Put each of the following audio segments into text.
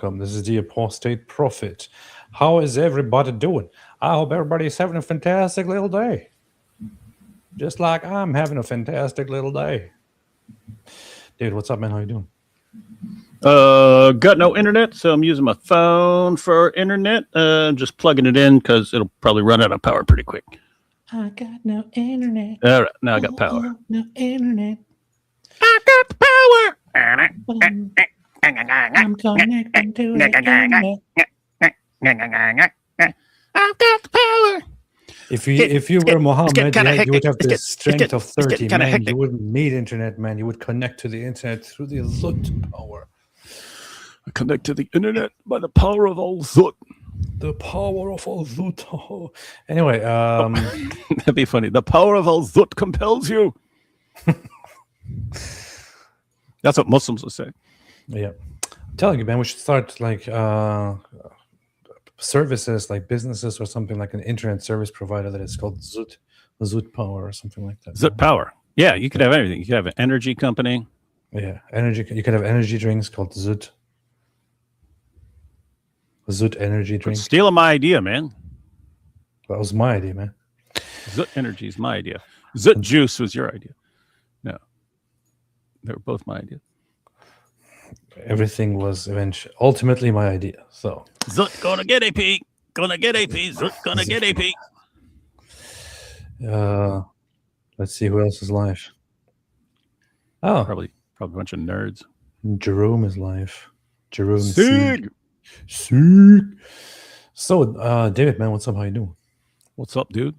welcome. This is the Apostate Prophet. How is everybody doing? I hope everybody's having a fantastic little day. Just like I'm having a fantastic little day. Dude, what's up, man? How you doing? Got no internet, so I'm using my phone for internet. Just plugging it in because it'll probably run out of power pretty quick. I got no internet. All right, now I got power. No internet. I got the power. I'm connecting to the internet. I've got the power. If you were Muhammad, you would have the strength of 30 men. Hectic. You wouldn't need internet, man. You would connect to the internet through the Zut power. I connect to the internet by the power of all Zut. The power of all Zut. Oh. Anyway, that'd be funny. The power of all Zut compels you. That's what Muslims will say. Yeah, I'm telling you, man, we should start like services, like businesses or something, like an internet service provider that is called Zut Power or something like that. Zut Power. Yeah, you could have anything. You could have an energy company. Yeah, energy. You could have energy drinks called Zut energy drink. Stealing my idea, man. That was my idea, man. Zut energy is my idea. Zut juice was your idea. No, they were both my idea. Everything was ultimately my idea. So Zut gonna get AP. Gonna get AP. Zut gonna get AP. Let's see who else is live. Oh, probably a bunch of nerds. Jerome is live. Jerome Sick. So, David, man, what's up? How you doing? What's up, dude?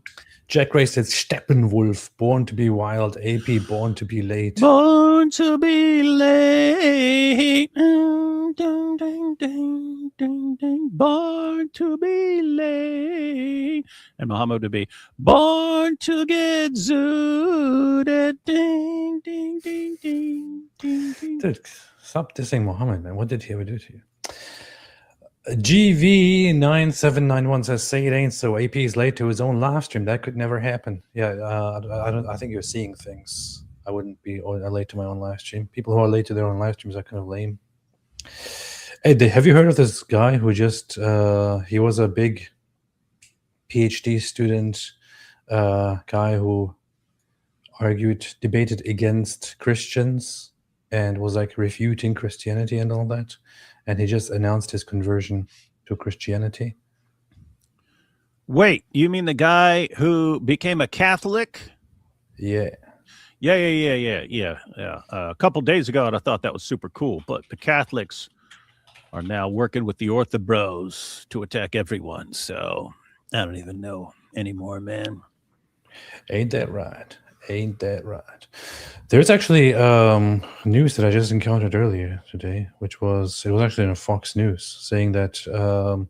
Jack Ray says Steppenwolf, born to be wild. AP, born to be late. Born to be late. Ding, ding, ding, ding, ding. Born to be late. And Muhammad to be born to get zooted. Ding, ding, ding, ding, ding, ding. Dude, stop dissing Muhammad, man. What did he ever do to you? GV9791 says, say it ain't so. AP is late to his own live stream. That could never happen. Yeah, I think you're seeing things. I wouldn't be late to my own live stream. People who are late to their own live streams are kind of lame. Hey, have you heard of this guy who just, he was a big PhD student guy who debated against Christians and was like refuting Christianity and all that. And he just announced his conversion to Christianity. Wait, you mean the guy who became a Catholic? Yeah. Yeah. A couple days ago, I thought that was super cool. But the Catholics are now working with the Orthobros to attack everyone. So I don't even know anymore, man. Ain't that right? Ain't that right? There's actually news that I just encountered earlier today, it was actually in Fox News, saying that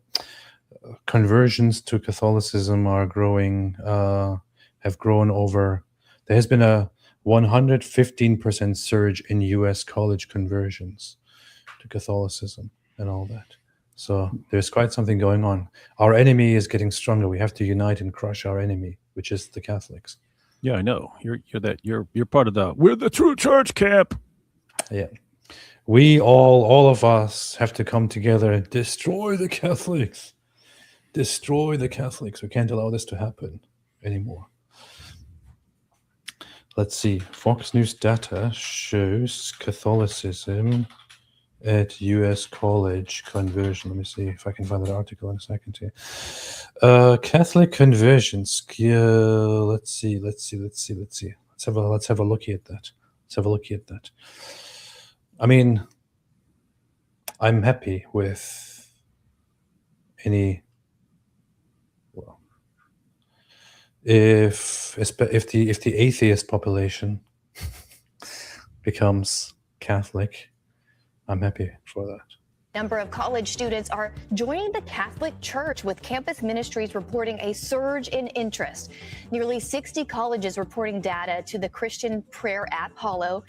conversions to Catholicism are growing, have grown over. There has been a 115% surge in U.S. college conversions to Catholicism and all that. So there's quite something going on. Our enemy is getting stronger. We have to unite and crush our enemy, which is the Catholics. Yeah, I know. You're part of we're the true church camp. Yeah. We all of us have to come together and destroy the Catholics. Destroy the Catholics. We can't allow this to happen anymore. Let's see. Fox News data shows Catholicism at U.S. college conversion. Let me see if I can find that article in a second here. Catholic conversions. Let's see. Let's have a look at that. I mean, I'm happy with any. Well, if the atheist population becomes Catholic, I'm happy for that. Number of college students are joining the Catholic Church, with campus ministries reporting a surge in interest. Nearly 60 colleges reporting data to the Christian prayer app Hollow.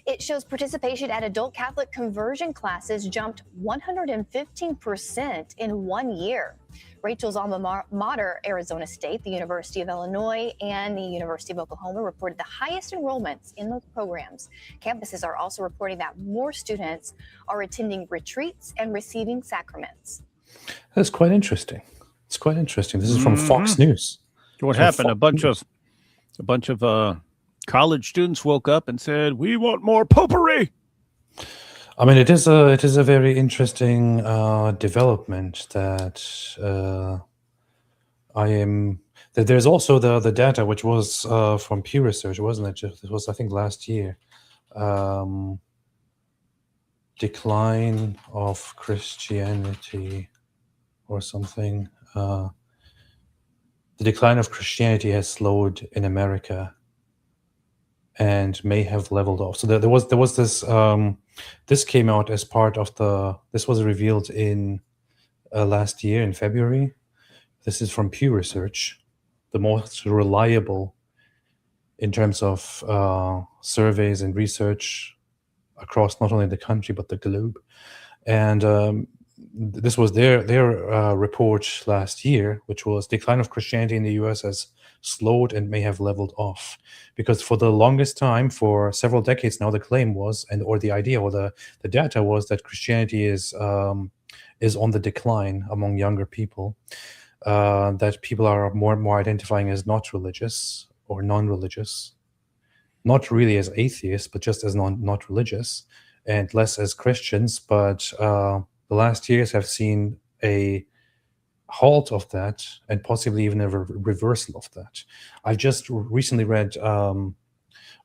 It shows participation at adult Catholic conversion classes jumped 115% in 1 year. Rachel's alma mater, Arizona State, the University of Illinois, and the University of Oklahoma reported the highest enrollments in those programs. Campuses are also reporting that more students are attending retreats and receiving sacraments. That's quite interesting. It's quite interesting. This is from Fox News. What happened? A bunch of college students woke up and said, "We want more popery." I mean, it is a very interesting development that that there's also the data, which was from Pew Research, wasn't it? It was, I think, last year. Decline of Christianity or something. The decline of Christianity has slowed in America and may have leveled off. So there was this. This came out as part of this was revealed in last year in February. This is from Pew Research, the most reliable in terms of surveys and research across not only the country but the globe. And this was their report last year, which was decline of Christianity in the U.S. has slowed and may have leveled off, because for the longest time, for several decades now, the claim was, or the idea, or the data was, that Christianity is on the decline among younger people, that people are more and more identifying as not religious or non-religious, not really as atheists, but just as not religious, and less as Christians. But the last years have seen a halt of that, and possibly even a reversal of that. I've just recently read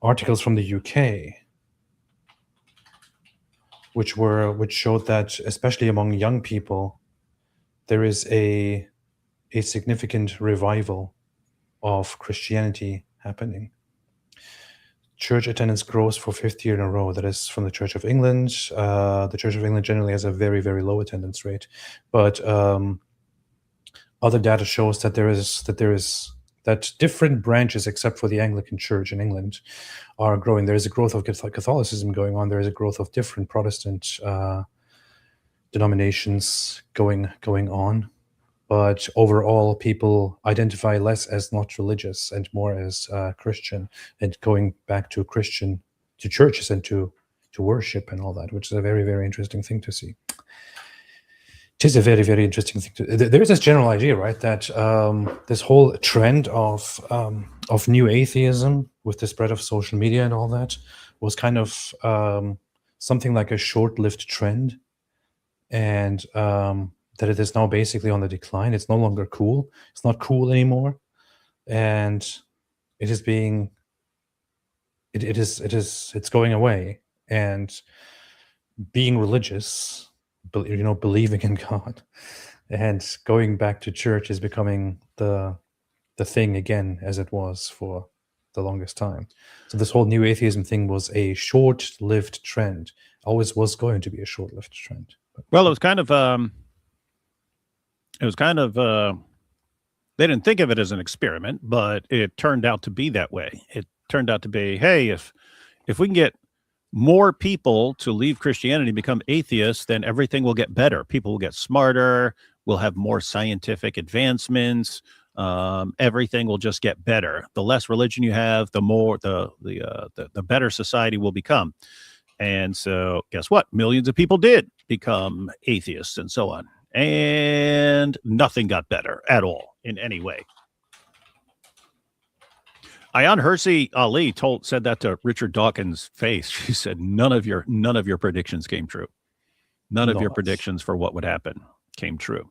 articles from the UK, which showed that, especially among young people, there is a significant revival of Christianity happening. Church attendance grows for 5th year in a row. That is from the Church of England. The Church of England generally has a very, very low attendance rate, but other data shows that that different branches, except for the Anglican Church in England, are growing. There is a growth of Catholicism going on. There is a growth of different Protestant denominations going on. But overall, people identify less as not religious and more as Christian, and going back to churches and to worship and all that, which is a very, very interesting thing to see. It is a very, very interesting thing. There is this general idea, right, that this whole trend of new atheism with the spread of social media and all that was kind of something like a short-lived trend, and that it is now basically on the decline. It's no longer cool. It's not cool anymore, and it's going away. And being religious, believing in God, and going back to church is becoming the thing again, as it was for the longest time. So this whole new atheism thing was a short-lived trend. Always was going to be a short-lived trend. Well, it was kind of they didn't think of it as an experiment, but it turned out to be that way. It turned out to be, hey, if we can get more people to leave Christianity and become atheists, then everything will get better. People will get smarter. We'll have more scientific advancements. Everything will just get better. The less religion you have, the more the better society will become. And so, guess what? Millions of people did become atheists and so on, and nothing got better at all in any way. Ayan Hersey Ali said that to Richard Dawkins' face. She said, none of your predictions came true. None of your predictions for what would happen came true.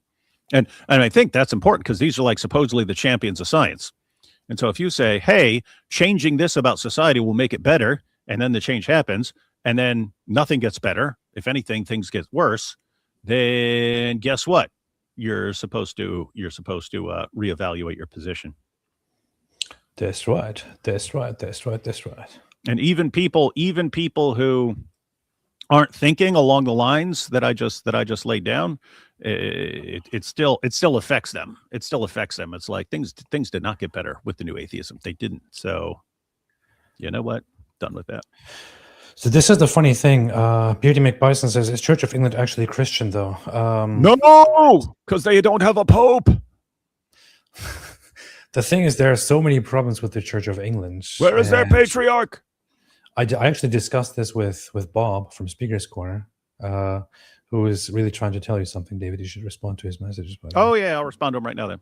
And I think that's important, because these are like supposedly the champions of science. And so if you say, hey, changing this about society will make it better, and then the change happens, and then nothing gets better, if anything, things get worse, then guess what? You're supposed to reevaluate your position. That's right. And even people who aren't thinking along the lines that I just laid down, it still affects them. It still affects them. It's like things did not get better with the new atheism. They didn't. So, you know what? Done with that. So this is the funny thing. Beauty McBison says, is Church of England actually Christian, though? No, because they don't have a pope. The thing is, there are so many problems with the Church of England. Where is their and patriarch? I actually discussed this with Bob from Speaker's Corner, who is really trying to tell you something, David. You should respond to his messages. By the way. Oh, yeah, I'll respond to him right now then.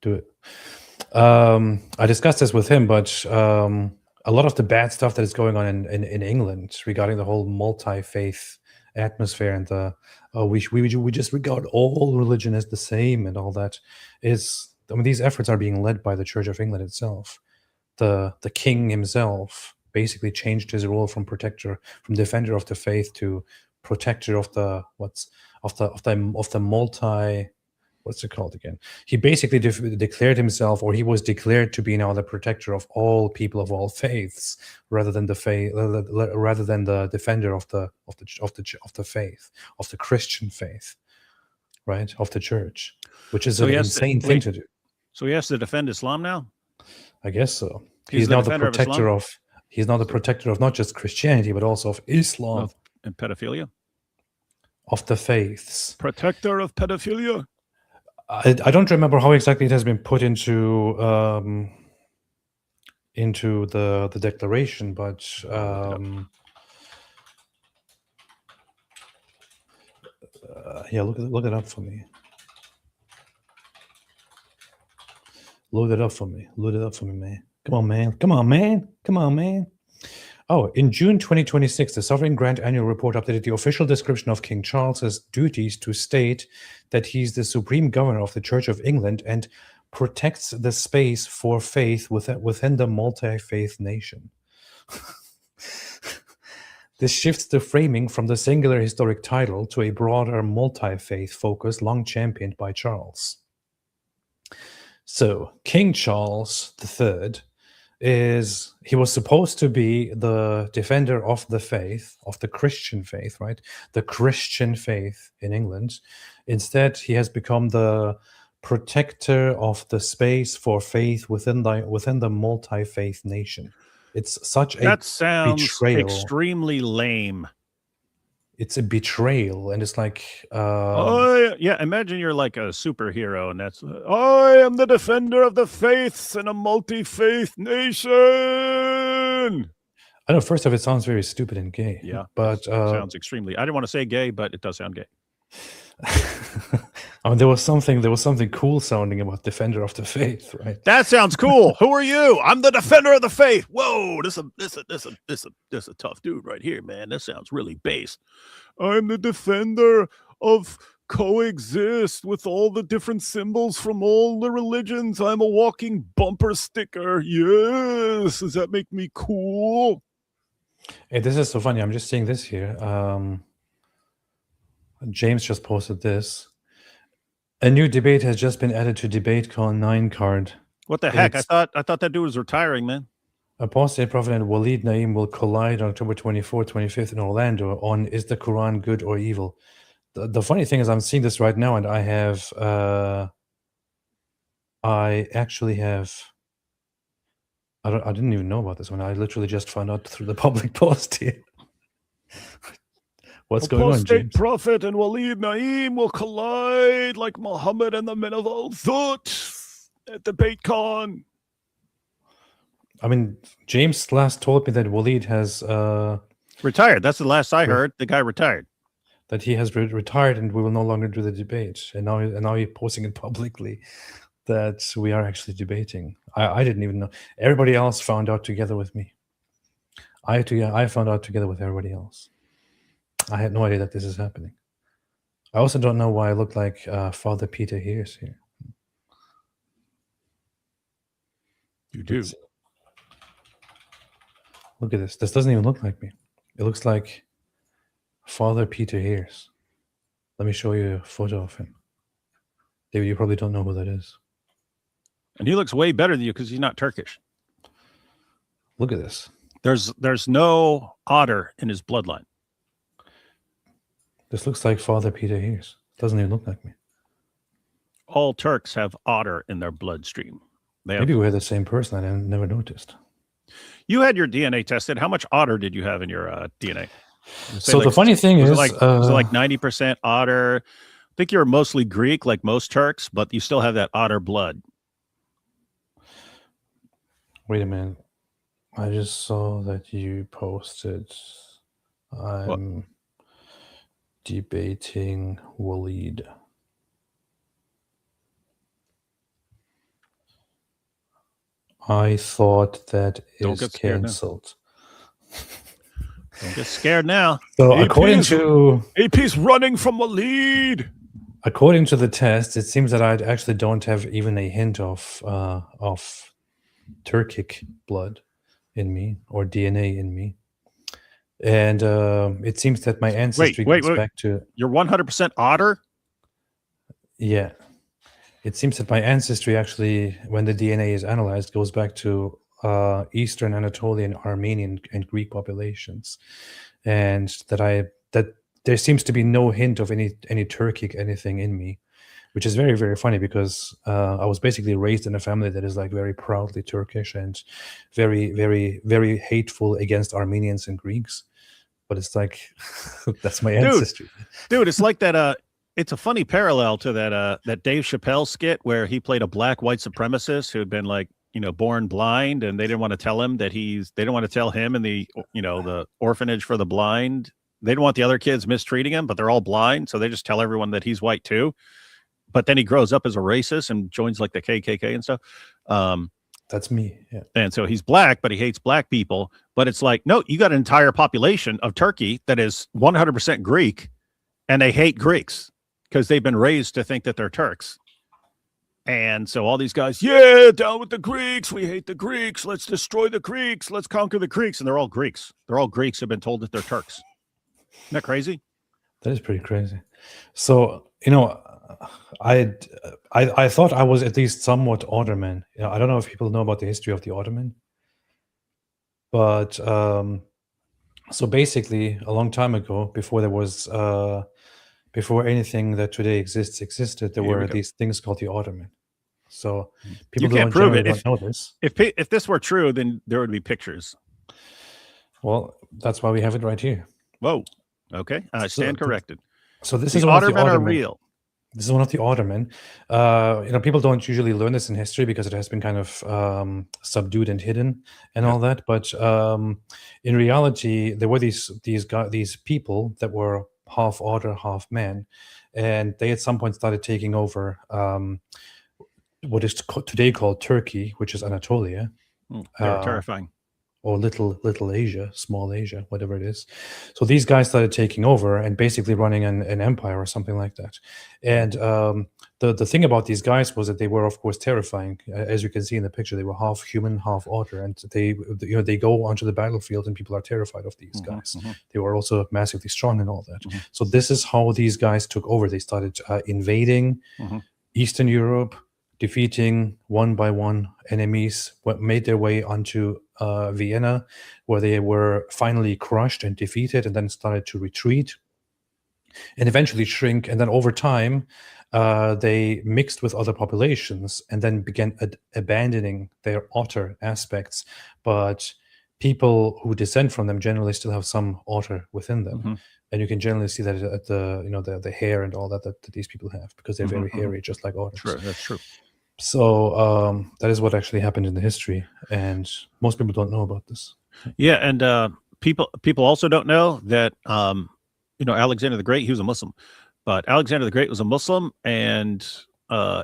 Do it. I discussed this with him, but a lot of the bad stuff that is going on in England regarding the whole multi-faith atmosphere and the we just regard all religion as the same and all that is, I mean, these efforts are being led by the Church of England itself. The king himself basically changed his role from defender of the faith to protector of the multi. What's it called again? He basically declared himself, or he was declared to be now the protector of all people of all faiths, rather than the defender of the faith, of the Christian faith, right? Of the church, which is an insane thing to do. So he has to defend Islam now? I guess so. He's now the protector of. He's now the protector of not just Christianity, but also of Islam and pedophilia, of the faiths. Protector of pedophilia. I don't remember how exactly it has been put into the declaration, but yeah, look it up for me. Load it up for me. Load it up for me, man. Come on, man. Come on, man. Come on, man. Oh, in June 2026, the Sovereign Grant Annual Report updated the official description of King Charles's duties to state that he's the supreme governor of the Church of England and protects the space for faith within the multi-faith nation. This shifts the framing from the singular historic title to a broader multi-faith focus long championed by Charles. So, King Charles III he was supposed to be the defender of the faith, of the Christian faith, right? The Christian faith in England. Instead, he has become the protector of the space for faith within the multi-faith nation. It's such a that sounds betrayal. Extremely lame. It's a betrayal, and it's like yeah, imagine you're like a superhero, and that's I am the defender of the faiths in a multi-faith nation. I know, first off, it sounds very stupid and gay. Yeah, but sounds extremely. I didn't want to say gay, but it does sound gay. I mean, there was something cool sounding about defender of the faith, right? That sounds cool. Who are you? I'm the defender of the faith. Whoa, this a tough dude right here, man. This sounds really base. I'm the defender of coexist with all the different symbols from all the religions. I'm a walking bumper sticker. Yes, does that make me cool? Hey, this is so funny. I'm just seeing this here. James just posted this. A new debate has just been added to DebateCon 9 card. What the heck? I thought that dude was retiring, man. Apostate Prophet and Walid Naim will collide on October 24th, 25th in Orlando on is the Quran good or evil? The funny thing is I'm seeing this right now, and I actually have I didn't even know about this one. I literally just found out through the public post here. What's going on, James? Apostate Prophet and Walid Naim will collide like Muhammad and the men of Al-Zut at DebateCon. I mean, James last told me that Walid has retired. That's the last I heard. The guy retired. That he has retired and we will no longer do the debate. And now he's posting it publicly that we are actually debating. I didn't even know. Everybody else found out together with me. I found out together with everybody else. I had no idea that this is happening. I also don't know why I look like Father Peter Hears here. You do. Look at this. This doesn't even look like me. It looks like Father Peter Hears. Let me show you a photo of him. David, you probably don't know who that is. And he looks way better than you because he's not Turkish. Look at this. There's no otter in his bloodline. This looks like Father Peter Hears. Doesn't even look like me. All Turks have otter in their bloodstream. Maybe we're the same person. I never noticed. You had your DNA tested. How much otter did you have in your DNA? So the funny thing was is, it like 90% otter? I think you're mostly Greek, like most Turks, but you still have that otter blood. wait a minute. I just saw that you posted. I'm debating Waleed. I thought that Don't is get scared now. cancelled. Don't get scared now. So AP's running from Waleed. According to the test, it seems that I actually don't have even a hint of Turkic blood in me or DNA in me, and it seems that my ancestry goes back to. You're 100% otter. Yeah, it seems that my ancestry actually, when the DNA is analyzed, goes back to Eastern Anatolian, Armenian, and Greek populations, and that there seems to be no hint of any Turkic anything in me, which is very, very funny because I was basically raised in a family that is like very proudly Turkish and very, very, very hateful against Armenians and Greeks. But it's like that's my ancestry, dude. It's like that. It's a funny parallel to that Dave Chappelle skit where he played a black white supremacist who had been like, born blind, and they didn't want to tell him that they didn't want to tell him in the orphanage for the blind. They didn't want the other kids mistreating him, but they're all blind, so they just tell everyone that he's white too. But then he grows up as a racist and joins like the KKK and stuff. That's me. Yeah. And so he's black, but he hates black people. But it's like, no, you got an entire population of Turkey that is 100% Greek, and they hate Greeks because they've been raised to think that they're Turks. And so all these guys, yeah, down with the Greeks. We hate the Greeks. Let's destroy the Greeks. Let's conquer the Greeks. And they're all Greeks. They're all Greeks who have been told that they're Turks. Isn't that crazy? That is pretty crazy. So, I thought I was at least somewhat Ottoman. I don't know if people know about the history of the Ottoman, but so basically, a long time ago, before there was before anything that today existed, there were these things called the Ottoman. So people don't know this. If this were true, then there would be pictures. Well, that's why we have it right here. Whoa. Okay. I stand corrected. So this the is one of the Ottoman are Ottoman. real. This is one of the Ottoman. People don't usually learn this in history because it has been kind of subdued and hidden and all that. But in reality, there were these people that were half otter, half man, and they at some point started taking over what is today called Turkey, which is Anatolia. They're terrifying. Or little Asia, small Asia, whatever it is. So these guys started taking over and basically running an empire or something like that. And the thing about these guys was that they were, of course, terrifying. As you can see in the picture, they were half human, half otter, and they go onto the battlefield and people are terrified of these guys. They were also massively strong and all that. So this is how these guys took over. They started invading Eastern Europe, defeating one by one enemies, made their way onto Vienna, where they were finally crushed and defeated, and then started to retreat and eventually shrink. And then over time, they mixed with other populations and then began abandoning their otter aspects. But people who descend from them generally still have some otter within them. And you can generally see that at the hair and all that these people have, because they're very hairy, just like otters. True, that's true. So that is what actually happened in the history, and most people don't know about this. Yeah, and people also don't know that Alexander the Great, he was a Muslim, but Alexander the Great was a Muslim, and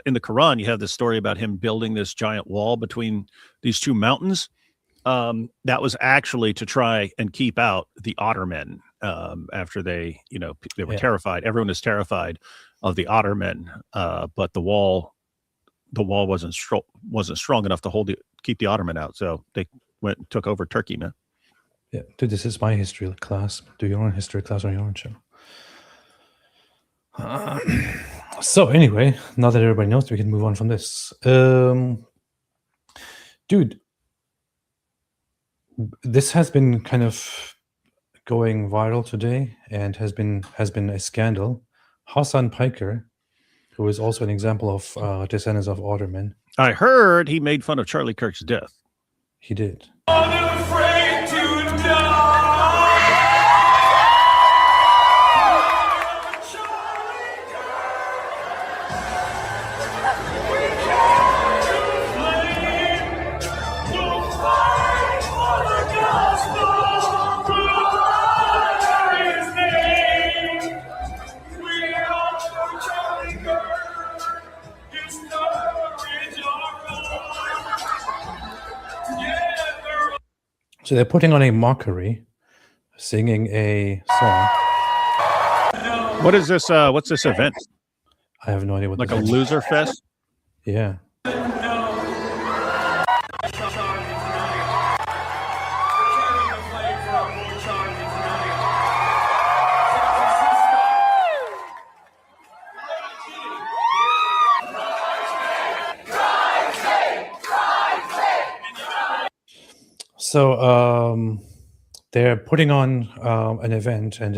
in the Quran you have this story about him building this giant wall between these two mountains. That was actually to try and keep out the Ottomen after they were terrified. Everyone is terrified of the Ottomen, but the wall wasn't strong enough to keep the Ottoman out, so they went and took over Turkey, man. Yeah, dude, this is my history class. Do your own history class on your own channel. So anyway, now that everybody knows, we can move on from this. Dude, this has been kind of going viral today and has been a scandal. Hassan Piker, who is also an example of descendants of Ottoman. I heard he made fun of Charlie Kirk's death. He did. Unafraid to die. We'll fight for the gospel. We'll honor his name. We are for Charlie Kirk. His courage our own. Yeah, So they're putting on a mockery, singing a song. What is this? What's this event? I have no idea what Like this a is. loser fest? Yeah. So they're putting on an event, and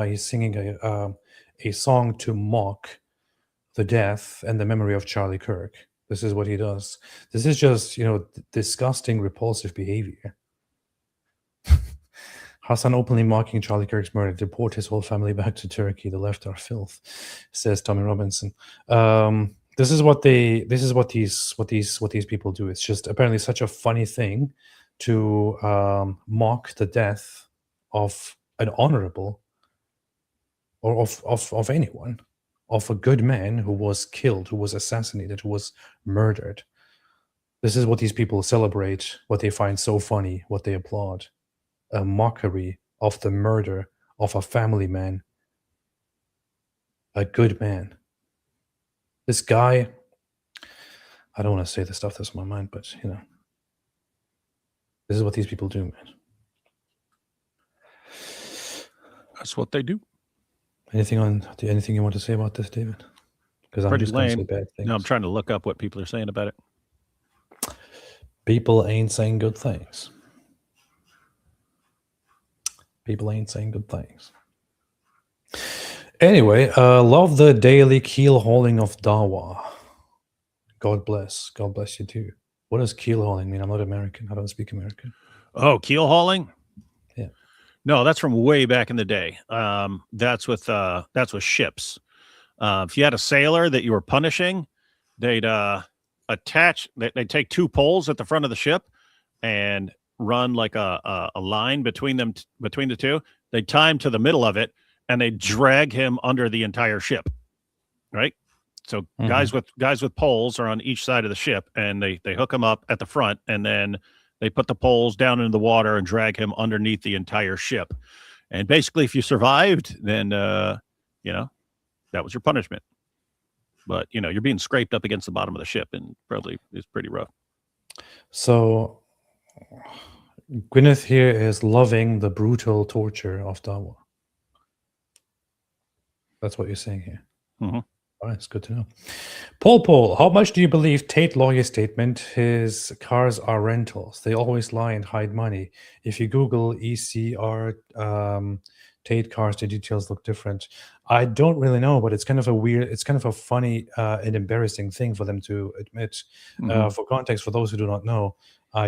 he's singing a song to mock the death and the memory of Charlie Kirk. This is what he does. This is just, disgusting, repulsive behavior. Hassan openly mocking Charlie Kirk's murder. Deport his whole family back to Turkey. The left are filth, says Tommy Robinson. This is what these people do. It's just apparently such a funny thing to mock the death of an honorable or of anyone, of a good man who was killed, who was assassinated, who was murdered. This is what these people celebrate, what they find so funny, what they applaud. A mockery of the murder of a family man, a good man. This guy, I don't want to say the stuff that's on my mind, but this is what these people do, man. That's what they do. Anything you want to say about this, David? Because I'm Pretty just going to say lame. bad things. No, I'm trying to look up what people are saying about it. People ain't saying good things. People ain't saying good things. Anyway, love the daily keel hauling of Dawa. God bless. God bless you too. What does keel hauling mean? I'm not American. I don't speak American. Oh, keel hauling? Yeah. No, that's from way back in the day. That's with ships. If you had a sailor that you were punishing, they'd they'd take two poles at the front of the ship and run like a line between them, between the two. They'd tie him to the middle of it, and they'd drag him under the entire ship. Right. So guys with poles are on each side of the ship, and they hook him up at the front, and then they put the poles down into the water and drag him underneath the entire ship. And basically, if you survived, then that was your punishment. But you're being scraped up against the bottom of the ship, and probably is pretty rough. So Gwyneth here is loving the brutal torture of Dawa. That's what you're saying here. Mm-hmm. All right, it's good to know. Paul, how much do you believe Tate lawyer's statement? His cars are rentals. They always lie and hide money. If you Google ECR Tate cars, the details look different. I don't really know, but it's kind of a funny and embarrassing thing for them to admit. Mm-hmm. For context, for those who do not know, I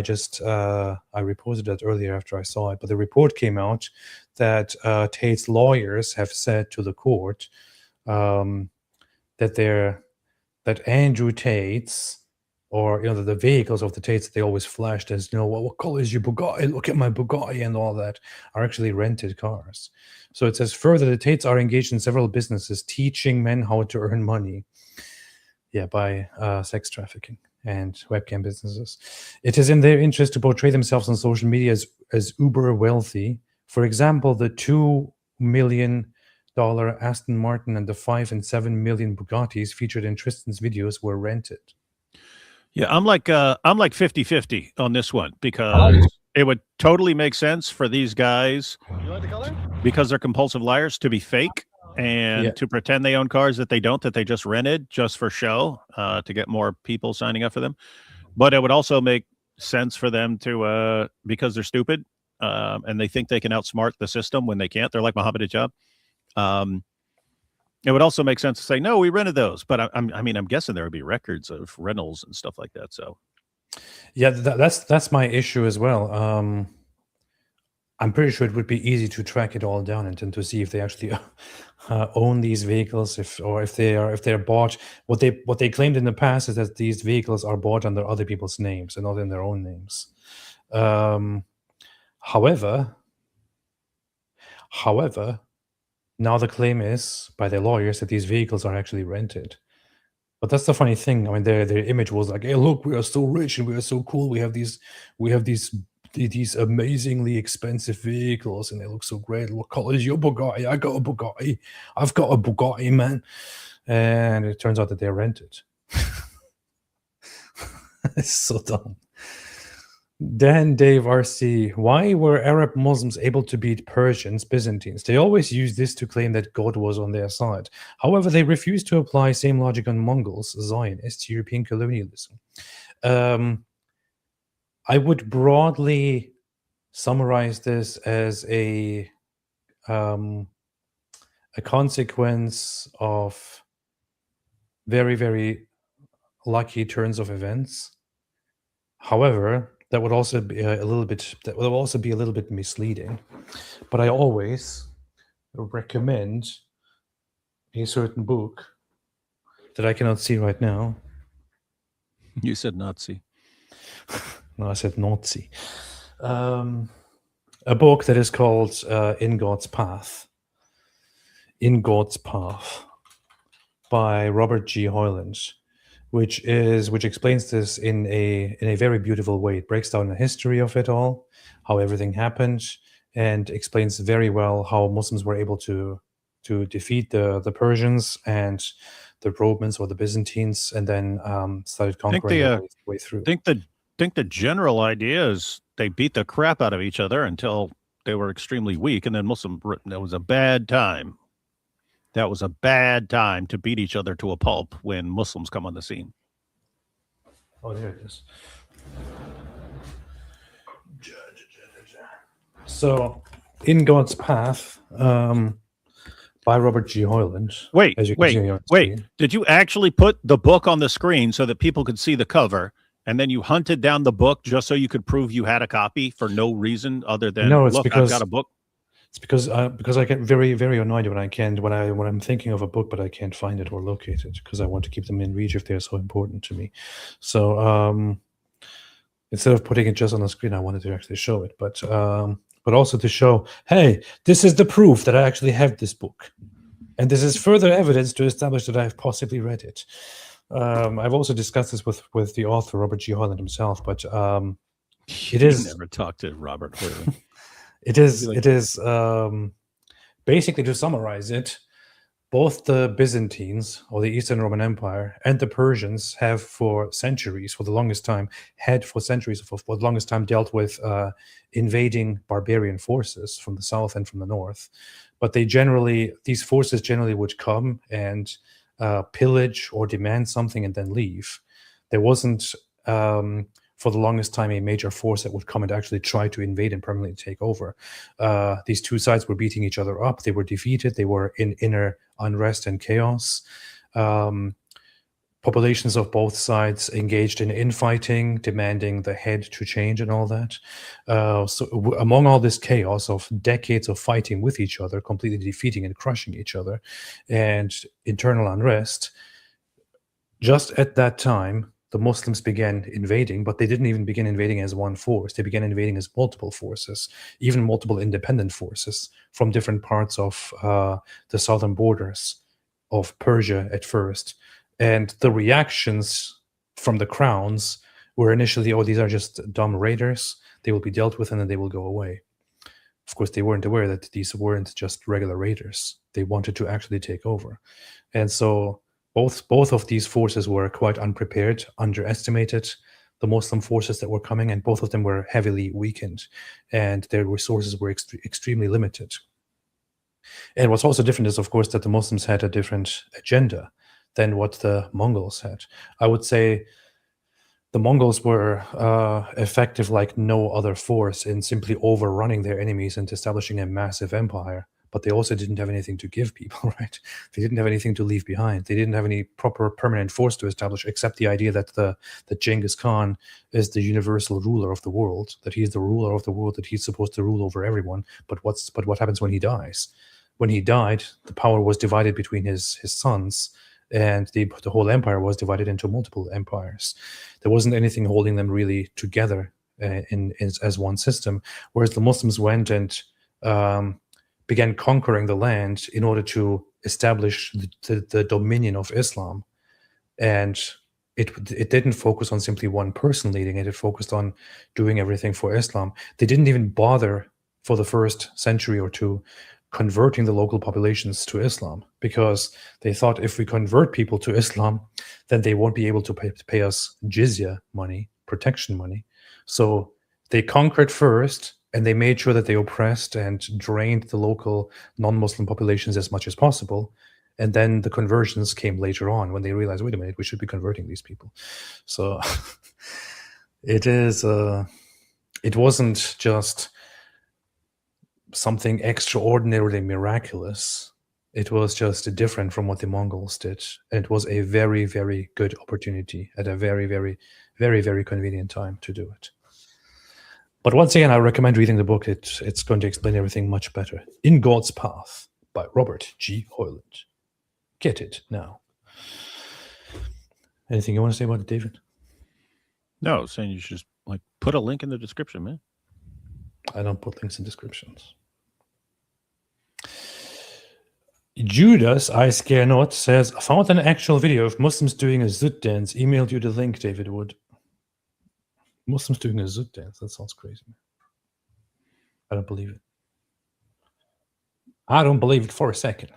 reported that earlier after I saw it, but the report came out that Tate's lawyers have said to the court that Andrew Tate's, or the vehicles of the Tates, they always flashed as what color is your Bugatti? Look at my Bugatti and all that, are actually rented cars. So it says further, the Tates are engaged in several businesses teaching men how to earn money. Yeah, by sex trafficking and webcam businesses. It is in their interest to portray themselves on social media as uber wealthy. For example, the $2 million Aston Martin and the 5 and 7 million Bugattis featured in Tristan's videos were rented. Yeah, I'm like 50-50 on this one, because it would totally make sense for these guys, because they're compulsive liars, to be fake and to pretend they own cars that they don't, that they just rented just for show, to get more people signing up for them. But it would also make sense for them to, because they're stupid and they think they can outsmart the system when they can't. They're like Mohammed Hijab. It would also make sense to say, no, we rented those. But I'm guessing there would be records of rentals and stuff like that. So Yeah, that's my issue as well. I'm pretty sure it would be easy to track it all down and to see if they actually own these vehicles, if they're bought. What they claimed in the past is that these vehicles are bought under other people's names and not in their own names. However, now the claim is by their lawyers that these vehicles are actually rented. But that's the funny thing. I mean, their image was like, "Hey, look, we are so rich and we are so cool. We have these amazingly expensive vehicles, and they look so great. What color is your Bugatti? I got a Bugatti. I've got a Bugatti, man." And it turns out that they're rented. It's so dumb. Dan Dave RC, why were Arab Muslims able to beat Persians, Byzantines? They always use this to claim that God was on their side. However, they refuse to apply same logic on Mongols, Zionists, European colonialism. I would broadly summarize this as a consequence of very, very lucky turns of events. However, that would also be a little bit misleading. But I always recommend a certain book that I cannot see right now. You said Nazi. No, I said Nazi. A book that is called In God's Path. In God's Path by Robert G. Hoyland, which explains this in a very beautiful way. It breaks down the history of it all, how everything happened, and explains very well how Muslims were able to defeat the Persians and the Romans or the Byzantines, and then started conquering their way through. Think the general idea is they beat the crap out of each other until they were extremely weak, and then that was a bad time. That was a bad time to beat each other to a pulp when Muslims come on the scene. Oh, there it is. So, In God's Path by Robert G. Hoyland. Wait. Did you actually put the book on the screen so that people could see the cover, and then you hunted down the book just so you could prove you had a copy for no reason other than, no, it's look, because I've got a book? It's because I get very, very annoyed when I'm thinking of a book but I can't find it or locate it, because I want to keep them in reach if they're so important to me. So instead of putting it just on the screen, I wanted to actually show it, but also to show, hey, this is the proof that I actually have this book, and this is further evidence to establish that I've possibly read it. I've also discussed this with the author Robert G. Hoyland himself, but it is never talked to Robert Hoyland. It is basically, to summarize it, both the Byzantines or the Eastern Roman Empire and the Persians have for the longest time dealt with invading barbarian forces from the south and from the north. But these forces generally would come and pillage or demand something and then leave. There wasn't for the longest time a major force that would come and actually try to invade and permanently take over. These two sides were beating each other up. They were defeated. They were in inner unrest and chaos. Populations of both sides engaged in infighting, demanding the head to change and all that. So among all this chaos of decades of fighting with each other, completely defeating and crushing each other, and internal unrest, just at that time, the Muslims began invading, but they didn't even begin invading as one force. They began invading as multiple forces, even multiple independent forces from different parts of the southern borders of Persia at first. And the reactions from the crowns were initially, oh, these are just dumb raiders. They will be dealt with and then they will go away. Of course, they weren't aware that these weren't just regular raiders. They wanted to actually take over. And so both of these forces were quite unprepared, underestimated the Muslim forces that were coming, and both of them were heavily weakened, and their resources were extremely limited. And what's also different is, of course, that the Muslims had a different agenda than what the Mongols had. I would say the Mongols were effective like no other force in simply overrunning their enemies and establishing a massive empire. but they also didn't have anything to give people, right? They didn't have anything to leave behind. They didn't have any proper permanent force to establish, except the idea that that Genghis Khan is the universal ruler of the world, that he's the ruler of the world, that he's supposed to rule over everyone. But what happens when he dies? When he died, the power was divided between his sons, and the whole empire was divided into multiple empires. There wasn't anything holding them really together as one system, whereas the Muslims went and began conquering the land in order to establish the dominion of Islam. And it didn't focus on simply one person leading it. It focused on doing everything for Islam. They didn't even bother for the first century or two converting the local populations to Islam, because they thought if we convert people to Islam, then they won't be able to pay us jizya money, protection money. So they conquered first, and they made sure that they oppressed and drained the local non-Muslim populations as much as possible. And then the conversions came later on when they realized, wait a minute, we should be converting these people. So it wasn't just something extraordinarily miraculous. It was just different from what the Mongols did. And it was a very, very good opportunity at a very, very, very, very convenient time to do it. But once again, I recommend reading the book. It's going to explain everything much better. In God's Path by Robert G. Hoyland. Get it now. Anything you want to say about it, David? No, saying you should just put a link in the description, man. I don't put links in descriptions. Judas, I Scare Not, says, I found an actual video of Muslims doing a Zut dance. Emailed you the link, David Wood. Muslims doing a Zut dance. That sounds crazy. I don't believe it. I don't believe it for a second.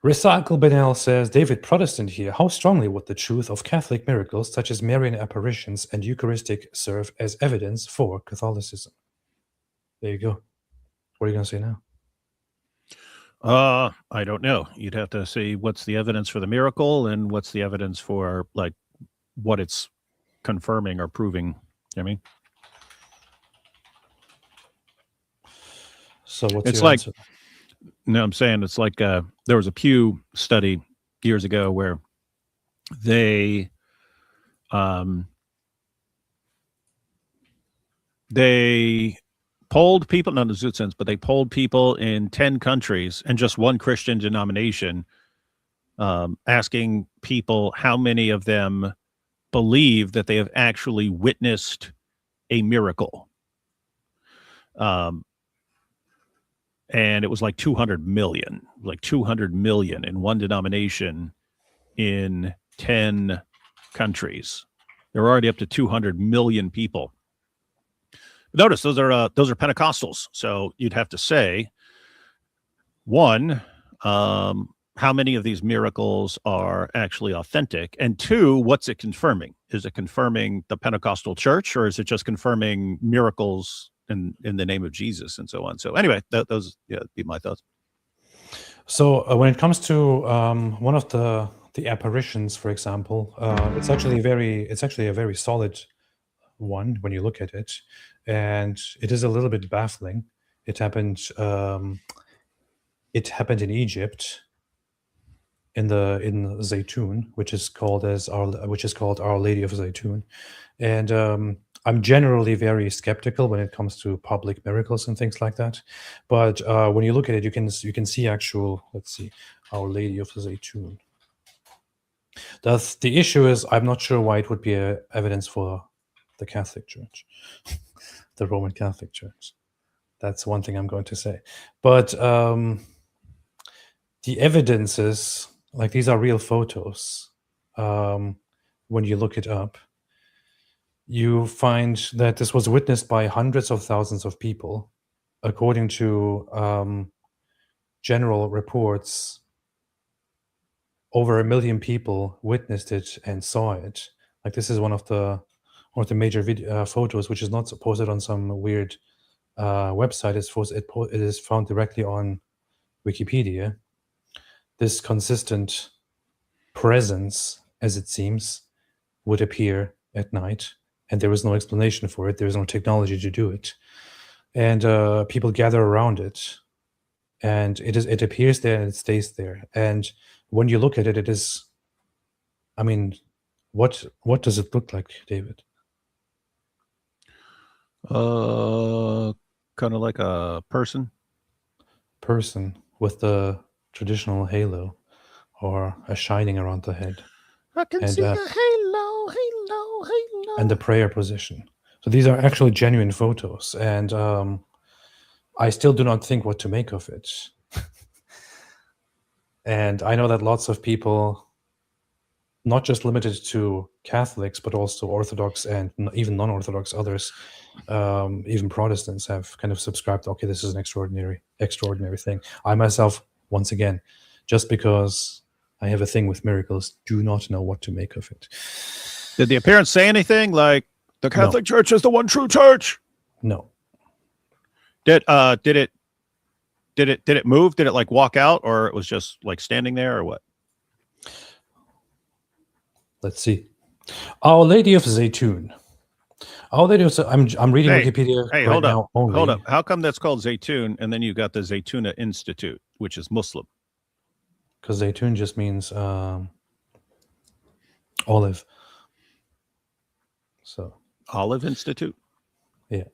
Recycle Benel says, David Protestant here. How strongly would the truth of Catholic miracles such as Marian apparitions and Eucharistic serve as evidence for Catholicism? There you go. What are you going to say now? I don't know. You'd have to see what's the evidence for the miracle and what's the evidence for what it's confirming or proving. You know what I mean? So what's it's your like, answer? No, I'm saying it's like there was a Pew study years ago where they polled people, not in the Zoot sense, but they polled people in 10 countries and just one Christian denomination, asking people how many of them believe that they have actually witnessed a miracle. And it was like 200 million in one denomination in 10 countries. They're already up to 200 million people. Notice those are Pentecostals. So you'd have to say, one, how many of these miracles are actually authentic? And two, what's it confirming? Is it confirming the Pentecostal church, or is it just confirming miracles in the name of Jesus and so on? So anyway, those be my thoughts. So when it comes to one of the apparitions, for example, it's actually a very solid one when you look at it, and it is a little bit baffling. It happened in Egypt, in Zaytun, which is called Our Lady of Zaytun, and I'm generally very skeptical when it comes to public miracles and things like that. But when you look at it, you can see actual. Let's see, Our Lady of Zaytun. The issue is, I'm not sure why it would be evidence for the Catholic Church, the Roman Catholic Church. That's one thing I'm going to say. But the evidence is, these are real photos. When you look it up, you find that this was witnessed by hundreds of thousands of people. According to general reports, over 1 million people witnessed it and saw it. This is one of the major photos, which is not posted on some weird website. It is found directly on Wikipedia. This consistent presence, as it seems, would appear at night, and there was no explanation for it. There was no technology to do it, and people gather around it. and it appears there and it stays there. And when you look at it, it is, I mean, what does it look like, David? Kind of like a person. Person with the traditional halo or a shining around the head. I can And, see a halo. And the prayer position. So these are actually genuine photos, and I still do not think what to make of it. And I know that lots of people, not just limited to Catholics, but also Orthodox and even non-Orthodox others, even Protestants, have kind of subscribed, okay, this is an extraordinary thing. I myself, once again, just because I have a thing with miracles, do not know what to make of it. Did the appearance say anything like the Catholic Church is the one true church? No. Did it move? Did it like walk out, or it was just like standing there, or what? Let's see. Our Lady of Zaytun. Our Lady of I'm reading Wikipedia Hey, right hold now up. only. Hold up. How come that's called Zaytun, and then you got the Zaytuna Institute, which is Muslim? Because Zaytun just means olive. So Olive Institute. Yeah.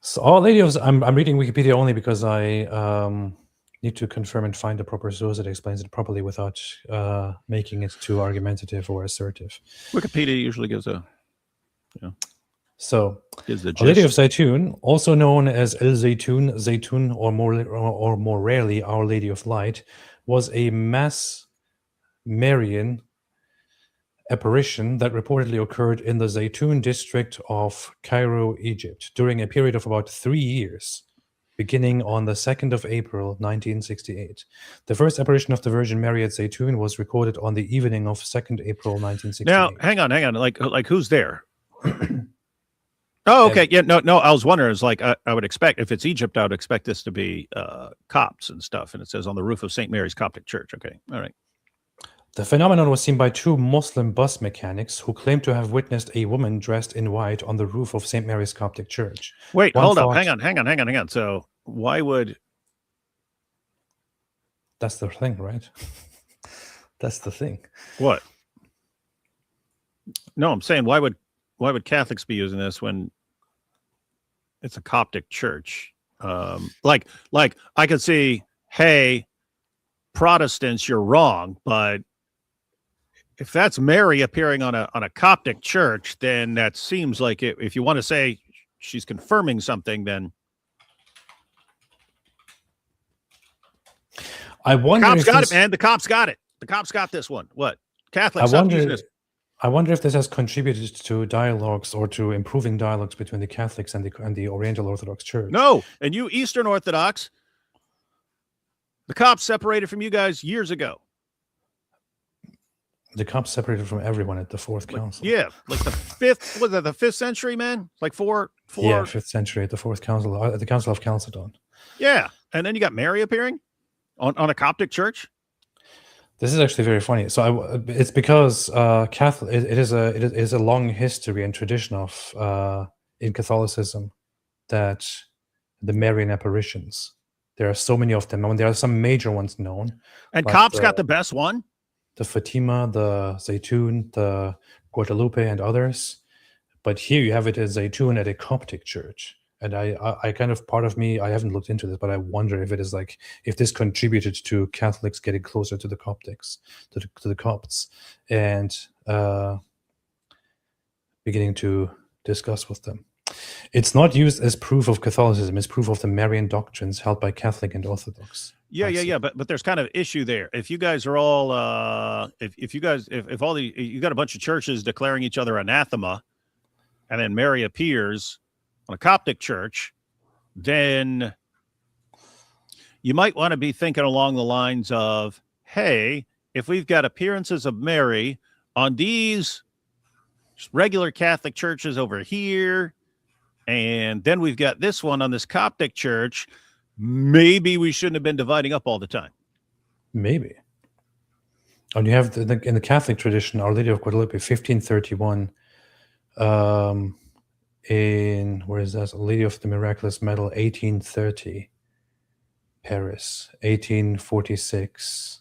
So Our Lady of I'm reading Wikipedia only because I need to confirm and find a proper source that explains it properly without making it too argumentative or assertive. Wikipedia usually gives a, So gives the Our Lady of gist. Zaytun, also known as El Zaytun, Zaytun, or more rarely Our Lady of Light, was a mass Marian apparition that reportedly occurred in the Zaytun district of Cairo, Egypt, during a period of about 3 years, beginning on the 2nd of April, 1968. The first apparition of the Virgin Mary at Zaytun was recorded on the evening of 2nd April, 1968. Now, hang on. Like who's there? Oh, okay. Yeah, no. I was wondering. It's like I would expect, if it's Egypt, I would expect this to be Copts and stuff. And it says on the roof of St. Mary's Coptic Church. Okay, all right. The phenomenon was seen by 2 Muslim bus mechanics who claimed to have witnessed a woman dressed in white on the roof of St. Mary's Coptic Church. Wait, One hold up. thought- Hang on. So why would? That's the thing, right? That's the thing. What? No, I'm saying why would Catholics be using this when it's a Coptic church? Like I could see, hey, Protestants, you're wrong, but if that's Mary appearing on a Coptic church, then that seems like it. If you want to say she's confirming something, then I wonder cops if got this, it, man. The cops got it. The cops got this one. What? Catholics, I stop wonder, using this. I wonder if this has contributed to dialogues or to improving dialogues between the Catholics and the Oriental Orthodox Church. No, and you Eastern Orthodox, the cops separated from you guys years ago. The cops separated from everyone at the Fourth Council. Yeah, like the fifth. Was that the 5th century, man? Like four. Yeah, 5th century at the Fourth Council, at the Council of Chalcedon. Yeah, and then you got Mary appearing on a Coptic church. This is actually very funny. So it's because Catholic. It is a long history and tradition of in Catholicism that the Marian apparitions. There are so many of them. I mean, there are some major ones known. And but, cops got the best one. The Fatima, the Zaytun, the Guadalupe, and others. But here you have it as Zaytun at a Coptic church. And I kind of, part of me, I haven't looked into this, but I wonder if it is like, if this contributed to Catholics getting closer to the Coptics, to the Copts, and beginning to discuss with them. It's not used as proof of Catholicism, it's proof of the Marian doctrines held by Catholic and Orthodox. Yeah. But there's kind of issue there. If you guys are all, if all you got a bunch of churches declaring each other anathema, and then Mary appears on a Coptic church, then you might want to be thinking along the lines of, hey, if we've got appearances of Mary on these regular Catholic churches over here, and then we've got this one on this Coptic church, maybe we shouldn't have been dividing up all the time. Maybe. And you have in the Catholic tradition, Our Lady of Guadalupe, 1531, where is that? Lady of the Miraculous Medal, 1830. Paris, 1846.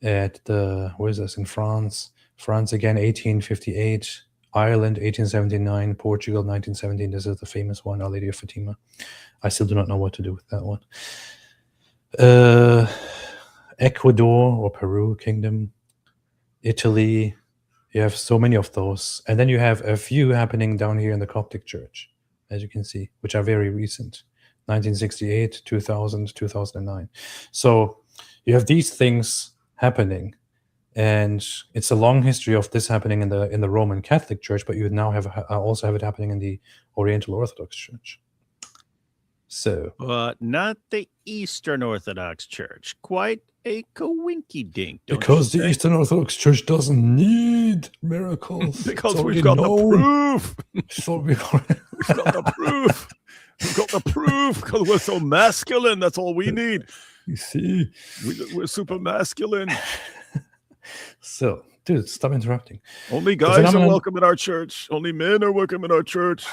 At the, where is this, in France? France again, 1858. Ireland, 1879. Portugal, 1917. This is the famous one, Our Lady of Fatima. I still do not know what to do with that one. Ecuador or Peru Kingdom, Italy. You have so many of those. And then you have a few happening down here in the Coptic Church, as you can see, which are very recent. 1968, 2000, 2009. So you have these things happening. And it's a long history of this happening in the Roman Catholic Church, but you now also have it happening in the Oriental Orthodox Church. So, but not the Eastern Orthodox Church. Quite a coinky-dink. Because the Eastern Orthodox Church doesn't need miracles. Because we've got the proof. So we've got the proof. We've got the proof because we're so masculine. That's all we need. You see, we're super masculine. So, dude, stop interrupting. Only guys are welcome in our church. Only men are welcome in our church.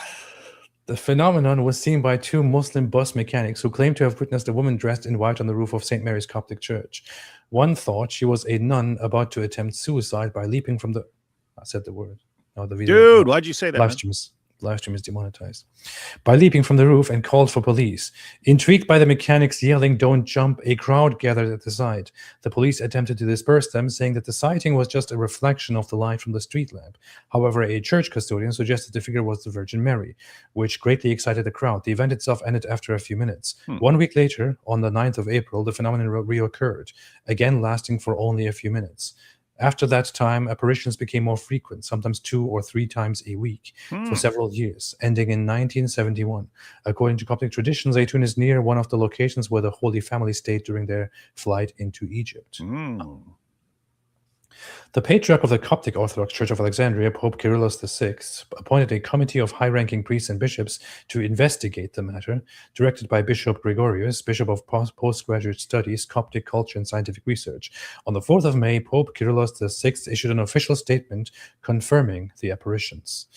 The phenomenon was seen by two Muslim bus mechanics who claimed to have witnessed a woman dressed in white on the roof of St. Mary's Coptic Church. One thought she was a nun about to attempt suicide by leaping from the... I said the word. No, the video. Dude, why'd you say that? Live stream is demonetized. By leaping from the roof and called for police. Intrigued by the mechanics yelling, "Don't jump," a crowd gathered at the site. The police attempted to disperse them, saying that the sighting was just a reflection of the light from the street lamp. However, a church custodian suggested the figure was the Virgin Mary, which greatly excited the crowd. The event itself ended after a few minutes. 1 week later, on the 9th of April, the phenomenon reoccurred, again lasting for only a few minutes. After that time, apparitions became more frequent, sometimes 2 or 3 times a week, for several years, ending in 1971. According to Coptic tradition, Zaytun is near one of the locations where the Holy Family stayed during their flight into Egypt. The Patriarch of the Coptic Orthodox Church of Alexandria, Pope Kyrillos VI, appointed a committee of high-ranking priests and bishops to investigate the matter, directed by Bishop Gregorius, Bishop of Postgraduate Studies, Coptic Culture and Scientific Research. On the 4th of May, Pope Kyrillos VI issued an official statement confirming the apparitions.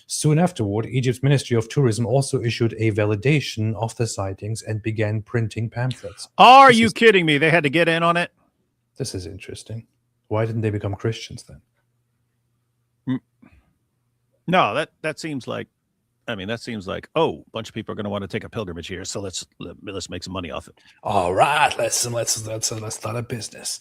Soon afterward, Egypt's Ministry of Tourism also issued a validation of the sightings and began printing pamphlets. Are you kidding me? They had to get in on it? This is interesting. Why didn't they become Christians then? No, that seems like, oh, a bunch of people are going to want to take a pilgrimage here, so let's make some money off it. All right, let's start a business.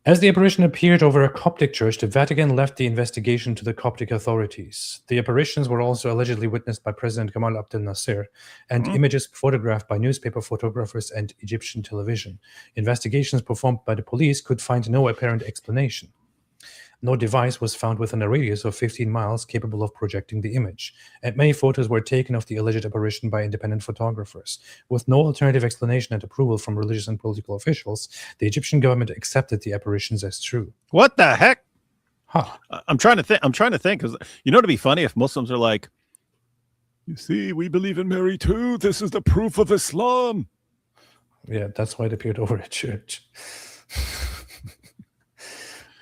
As the apparition appeared over a Coptic church, the Vatican left the investigation to the Coptic authorities. The apparitions were also allegedly witnessed by President Gamal Abdel Nasser, and images photographed by newspaper photographers and Egyptian television. Investigations performed by the police could find no apparent explanation. No device was found within a radius of 15 miles capable of projecting the image, and many photos were taken of the alleged apparition by independent photographers. With no alternative explanation and approval from religious and political officials, the Egyptian government accepted the apparitions as true. What the heck? Huh. I'm trying to think, because it'd be funny if Muslims are like, you see, we believe in Mary too. This is the proof of Islam. Yeah, that's why it appeared over a church.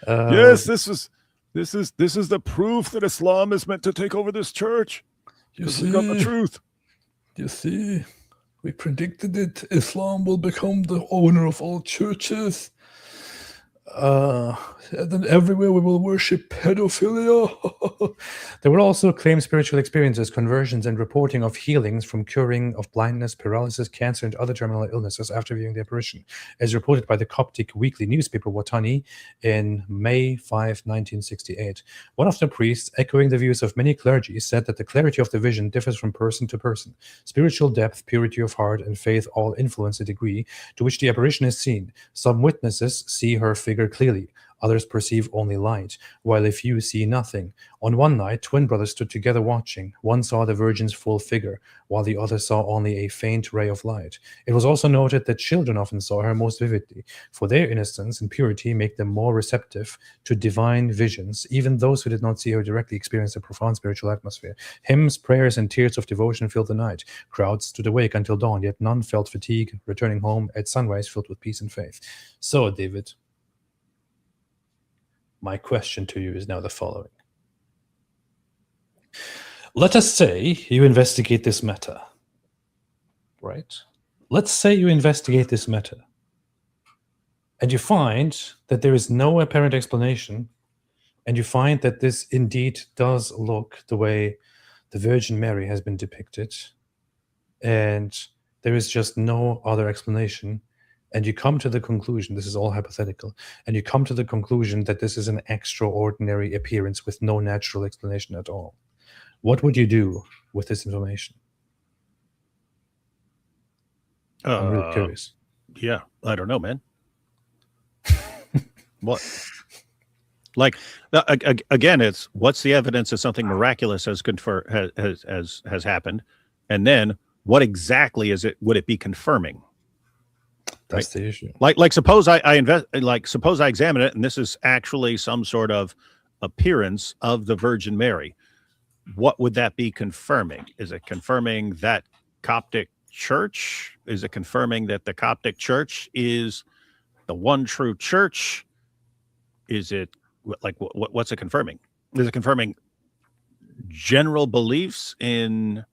Yes, this is the proof that Islam is meant to take over this church. Because we got the truth. You see, we predicted it. Islam will become the owner of all churches. And then everywhere we will worship pedophilia. There were also claimed spiritual experiences, conversions, and reporting of healings from curing of blindness, paralysis, cancer, and other terminal illnesses after viewing the apparition, as reported by the Coptic weekly newspaper Watani in May 5, 1968. One of the priests, echoing the views of many clergy, said that the clarity of the vision differs from person to person. Spiritual depth, purity of heart, and faith all influence the degree to which the apparition is seen. Some witnesses see her figure clearly. Others perceive only light, while a few see nothing. On one night, twin brothers stood together watching. One saw the Virgin's full figure, while the other saw only a faint ray of light. It was also noted that children often saw her most vividly, for their innocence and purity make them more receptive to divine visions. Even those who did not see her directly experienced a profound spiritual atmosphere. Hymns, prayers, and tears of devotion filled the night. Crowds stood awake until dawn, yet none felt fatigue, returning home at sunrise filled with peace and faith. So, David, my question to you is now the following. Let us say you investigate this matter. right? Let's say you investigate this matter, and you find that there is no apparent explanation, and you find that this indeed does look the way the Virgin Mary has been depicted, and there is just no other explanation, and you come to the conclusion, this is all hypothetical, and you come to the conclusion that this is an extraordinary appearance with no natural explanation at all. What would you do with this information? I'm really curious. Yeah, I don't know, man. What? Like again, it's what's the evidence that something miraculous has happened, and then what exactly is it? Would it be confirming? That's the issue. Like suppose suppose I examine it, and this is actually some sort of appearance of the Virgin Mary. What would that be confirming? Is it confirming that Coptic church? Is it confirming that the Coptic church is the one true church? Is it like what's it confirming? Is it confirming general beliefs in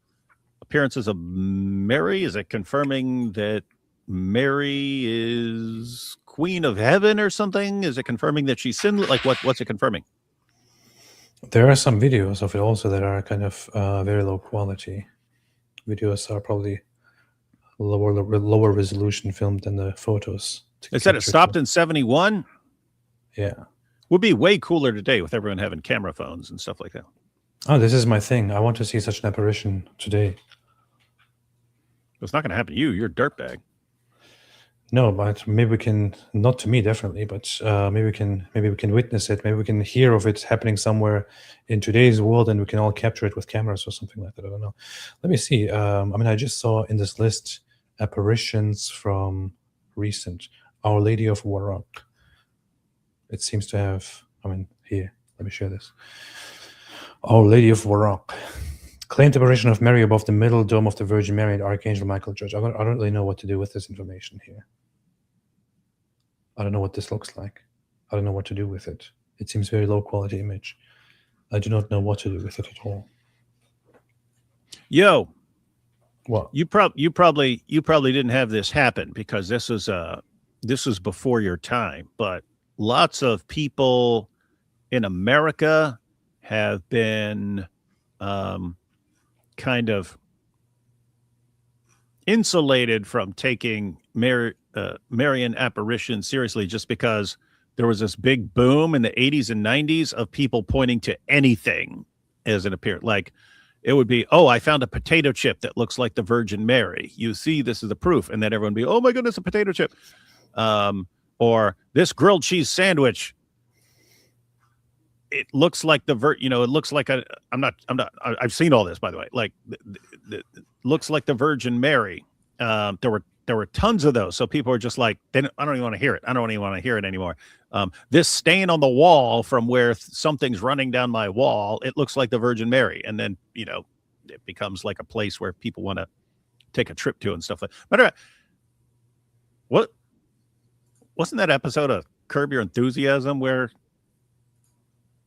appearances of Mary? Is it confirming that Mary is Queen of Heaven or something? Is it confirming that she's sinless? Like what's it confirming? There are some videos of it also that are kind of very low quality. Videos are probably lower resolution filmed than the photos. It said it stopped in 71. Yeah. Would be way cooler today with everyone having camera phones and stuff like that. Oh, this is my thing. I want to see such an apparition today. It's not going to happen to you. You're a dirtbag. No, but maybe we can, not to me definitely, but maybe we can witness it. Maybe we can hear of it happening somewhere in today's world, and we can all capture it with cameras or something like that. I don't know. Let me see. I mean, I just saw in this list apparitions from recent. Our Lady of Warrock. It seems to have, I mean, here, let me share this. Our Lady of Warrock. Claimed apparition of Mary above the middle dome of the Virgin Mary and Archangel Michael Church. I don't really know what to do with this information here. I don't know what this looks like. I don't know what to do with it. It seems very low quality image. I do not know what to do with it at all. Yo, what? You probably didn't have this happen because this was before your time. But lots of people in America have been kind of insulated from taking Marian apparition seriously just because there was this big boom in the 80s and 90s of people pointing to anything as an appearance. Like it would be, oh, I found a potato chip that looks like the Virgin Mary. You see, this is the proof. And then everyone would be, oh my goodness, a potato chip. Or this grilled cheese sandwich. It looks like it looks like I've seen all this, by the way. Like looks like the Virgin Mary. There were tons of those. So people are just like, I don't even want to hear it. I don't even want to hear it anymore. This stain on the wall from where something's running down my wall, it looks like the Virgin Mary. And then, it becomes like a place where people want to take a trip to and stuff like that. Matter of fact, what wasn't that episode of Curb Your Enthusiasm where,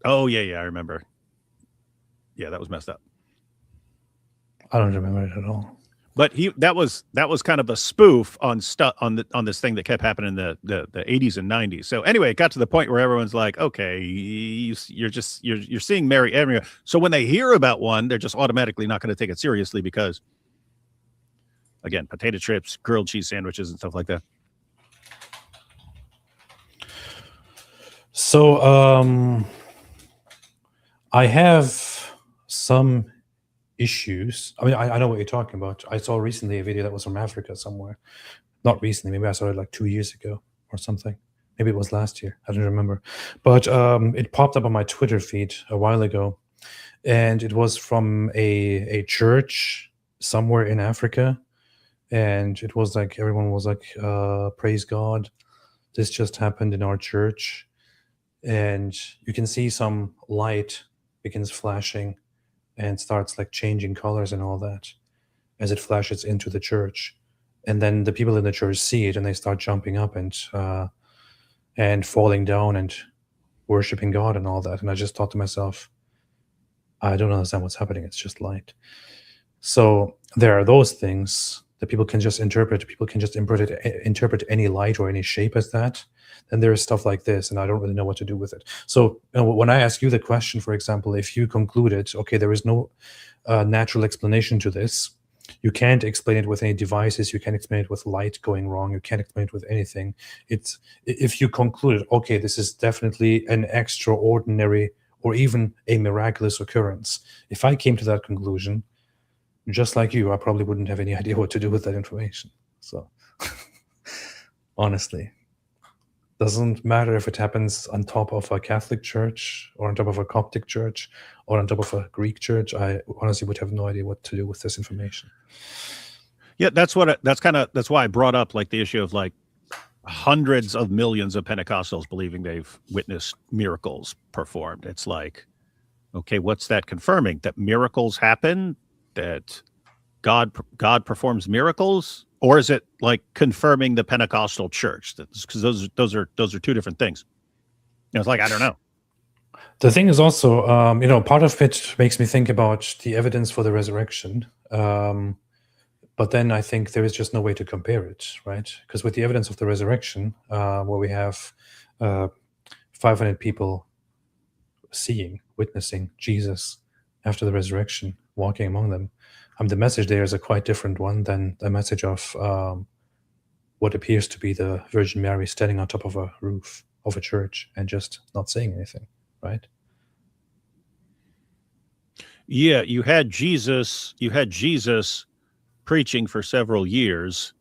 oh yeah, I remember. Yeah, that was messed up. I don't remember it at all. But that was kind of a spoof on this thing that kept happening in the 80s and 90s. So anyway, it got to the point where everyone's like, okay, you're seeing Mary everywhere. So when they hear about one, they're just automatically not going to take it seriously because, again, potato chips, grilled cheese sandwiches, and stuff like that. So I have some issues. I mean, I know what you're talking about. I saw recently a video that was from Africa somewhere. Not recently, maybe I saw it like 2 years ago or something. Maybe it was last year. I don't remember. But it popped up on my Twitter feed a while ago. And it was from a church somewhere in Africa. And it was like, everyone was like, praise God. This just happened in our church. And you can see some light begins flashing and starts like changing colors and all that as it flashes into the church. And then the people in the church see it and they start jumping up and falling down and worshiping God and all that. And I just thought to myself, I don't understand what's happening. It's just light. So there are those things. that people can just interpret any light or any shape as that, then there is stuff like this, and I don't really know what to do with it. So when I ask you the question, for example, if you concluded, okay, there is no natural explanation to this, you can't explain it with any devices, you can't explain it with light going wrong, you can't explain it with anything. It's if you concluded, okay, this is definitely an extraordinary or even a miraculous occurrence. If I came to that conclusion, just like you, I probably wouldn't have any idea what to do with that information. So, honestly, doesn't matter if it happens on top of a Catholic church or on top of a Coptic church or on top of a Greek church. I honestly would have no idea what to do with this information. Yeah, that's why I brought up like the issue of like hundreds of millions of Pentecostals believing they've witnessed miracles performed. It's like, okay, what's that confirming? That miracles happen? That God performs miracles? Or is it like confirming the Pentecostal church? Because those are two different things. It's like, I don't know. The thing is also, part of it makes me think about the evidence for the resurrection. But then I think there is just no way to compare it, right? Because with the evidence of the resurrection, where we have 500 people witnessing Jesus after the resurrection, walking among them, the message there is a quite different one than the message of what appears to be the Virgin Mary standing on top of a roof of a church and just not saying anything, right? Yeah, you had Jesus preaching for several years,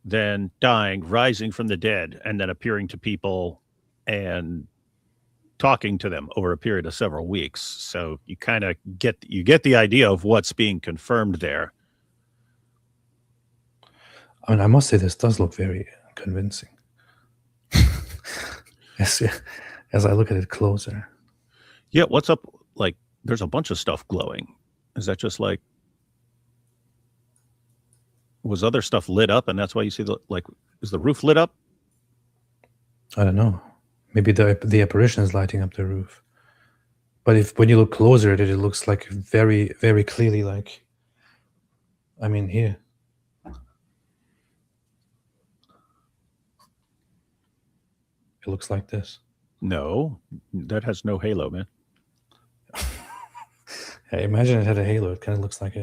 then dying, rising from the dead, and then appearing to people and talking to them over a period of several weeks. So you kind of get the idea of what's being confirmed there. I mean, I must say this does look very convincing. As I look at it closer. Yeah, what's up? Like, there's a bunch of stuff glowing. Is that just like, was other stuff lit up and that's why you see is the roof lit up? I don't know. Maybe the apparition is lighting up the roof. But when you look closer at it, it looks like very, very clearly like, I mean, here. It looks like this. No, that has no halo, man. Hey, imagine it had a halo. It kind of looks like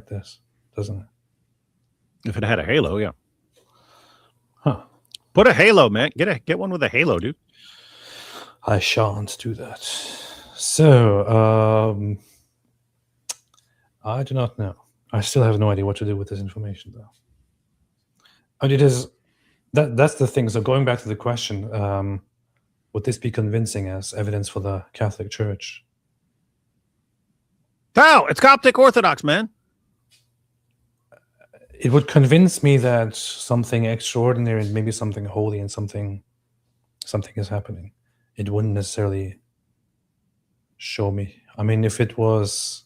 this, doesn't it? If it had a halo, yeah. Huh. Put a halo, man. Get one with a halo, dude. I shan't do that. So, I do not know. I still have no idea what to do with this information, though. And it is that's the thing. So, going back to the question, would this be convincing as evidence for the Catholic Church? No, it's Coptic Orthodox, man. It would convince me that something extraordinary and maybe something holy and something is happening. It wouldn't necessarily show me. I mean, if it was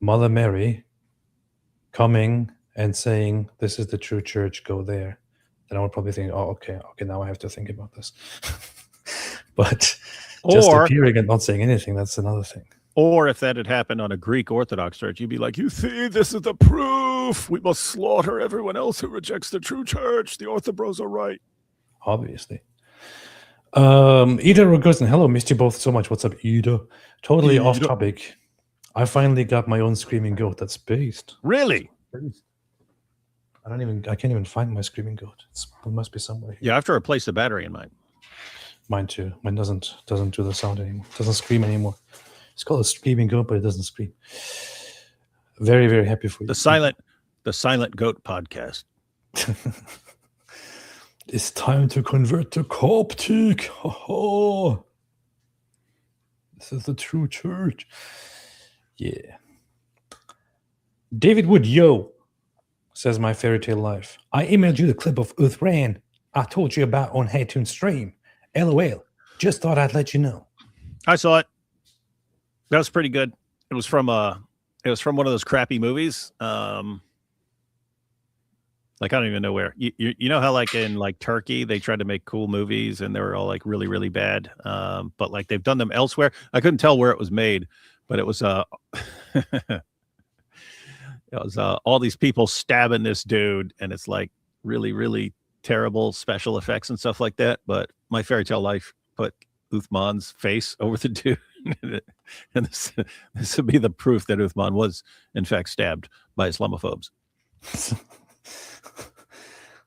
Mother Mary coming and saying, "This is the true church, go there," then I would probably think, "Oh, okay, now I have to think about this." But just appearing and not saying anything, that's another thing. Or if that had happened on a Greek Orthodox church, you'd be like, "You see, this is the proof. We must slaughter everyone else who rejects the true church. The Orthobros are right." Obviously. Ida Rogosin, hello, missed you both so much. What's up, Ida? Totally off topic. I finally got my own screaming goat that's based. Really? I can't even find my screaming goat. It must be somewhere here. Yeah, I have to replace the battery in mine. Mine too. Mine doesn't do the sound anymore. Doesn't scream anymore. It's called a screaming goat, but it doesn't scream. Very, very happy for you. The Silent Goat podcast. It's time to convert to Coptic. Oh, this is the true church. Yeah. David Wood, yo, says My Fairy Tale Life. I emailed you the clip of Uthran I told you about on Hatun Stream. LOL. Just thought I'd let you know. I saw it. That was pretty good. It was from one of those crappy movies. Like, I don't even know where. You know how like in like Turkey they tried to make cool movies and they were all like really, really bad. But like they've done them elsewhere. I couldn't tell where it was made, but it was It was all these people stabbing this dude, and it's like really, really terrible special effects and stuff like that. But My Fairy Tale Life put Uthman's face over the dude. And this would be the proof that Uthman was, in fact, stabbed by Islamophobes.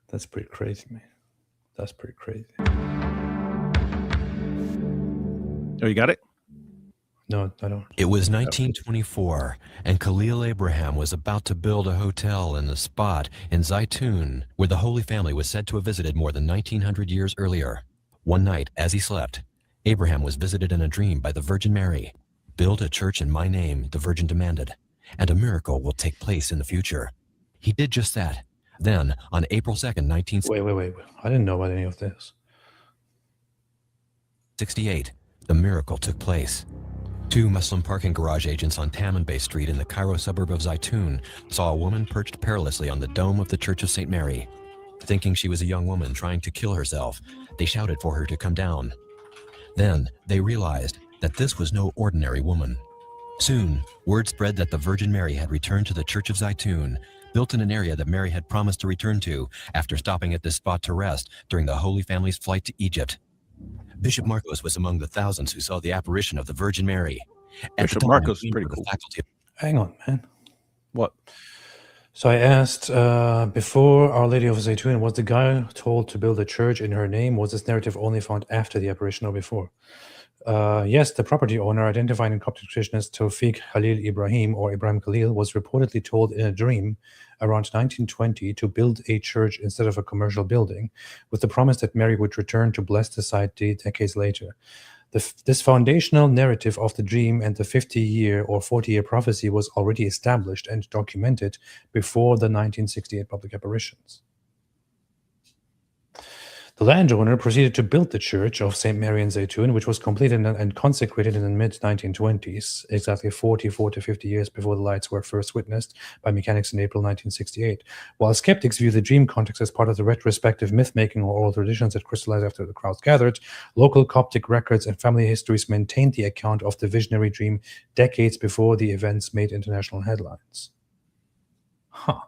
That's pretty crazy, man. That's pretty crazy. Oh, you got it? No, I don't. It was 1924, and Khalil Abraham was about to build a hotel in the spot in Zaytun, where the Holy Family was said to have visited more than 1900 years earlier. One night, as he slept, Abraham was visited in a dream by the Virgin Mary. "Build a church in my name," the Virgin demanded, "and a miracle will take place in the future." He did just that. Then, on April 2nd, Wait. I didn't know about any of this. 1968, the miracle took place. Two Muslim parking garage agents on Taman Bay Street in the Cairo suburb of Zaytun saw a woman perched perilously on the dome of the Church of St. Mary. Thinking she was a young woman trying to kill herself, they shouted for her to come down. Then they realized that this was no ordinary woman. Soon, word spread that the Virgin Mary had returned to the Church of Zaytun, built in an area that Mary had promised to return to after stopping at this spot to rest during the Holy Family's flight to Egypt. Bishop Marcos was among the thousands who saw the apparition of the Virgin Mary. Bishop Marcos is pretty cool. Hang on, man. What? So I asked, before Our Lady of Zaytun, was the guy told to build a church in her name? Was this narrative only found after the apparition or before? Yes, the property owner, identified in Coptic tradition as Tawfiq Khalil Ibrahim or Ibrahim Khalil, was reportedly told in a dream around 1920 to build a church instead of a commercial building, with the promise that Mary would return to bless the site decades later. This foundational narrative of the dream and the 50-year or 40-year prophecy was already established and documented before the 1968 public apparitions. The landowner proceeded to build the Church of St. Mary in Zaytun, which was completed and consecrated in the mid-1920s, exactly 40 to 50 years before the lights were first witnessed by mechanics in April 1968. While skeptics view the dream context as part of the retrospective myth-making or oral traditions that crystallized after the crowds gathered, local Coptic records and family histories maintained the account of the visionary dream decades before the events made international headlines. Huh.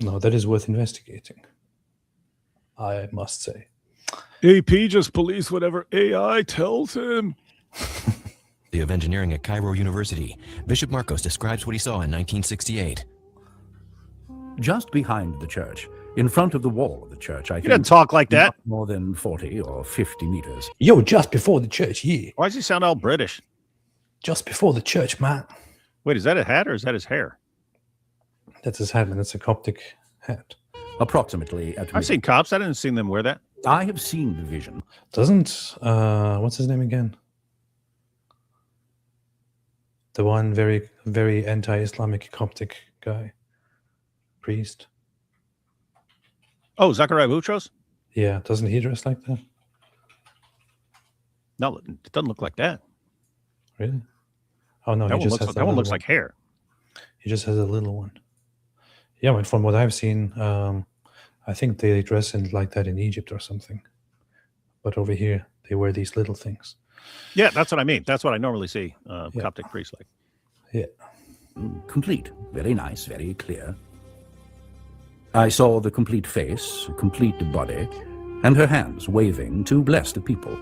No, that is worth investigating, I must say. AP just police whatever AI tells him. Of Engineering at Cairo University, Bishop Marcos describes what he saw in 1968. Just behind the church, in front of the wall of the church, I think. He doesn't talk like that. Not more than 40 or 50 meters. Yo, just before the church, yeah. Why does he sound all British? Just before the church, man. Wait, is that a hat or is that his hair? That's his hat, man. That's a Coptic hat. Approximately at I've seen cops. I didn't see them wear that. I have seen the vision. Doesn't, what's his name again? The one very, very anti-Islamic Coptic guy. Priest. Oh, Zachariah Boutros? Yeah, doesn't he dress like that? No, it doesn't look like that. Really? Oh, no, That one looks like hair. He just has a little one. Yeah, and from what I've seen, I think they dress in like that in Egypt or something. But over here, they wear these little things. Yeah, that's what I mean. That's what I normally see Coptic priests like. Yeah. Complete. Very nice, very clear. I saw the complete face, complete body, and her hands waving to bless the people.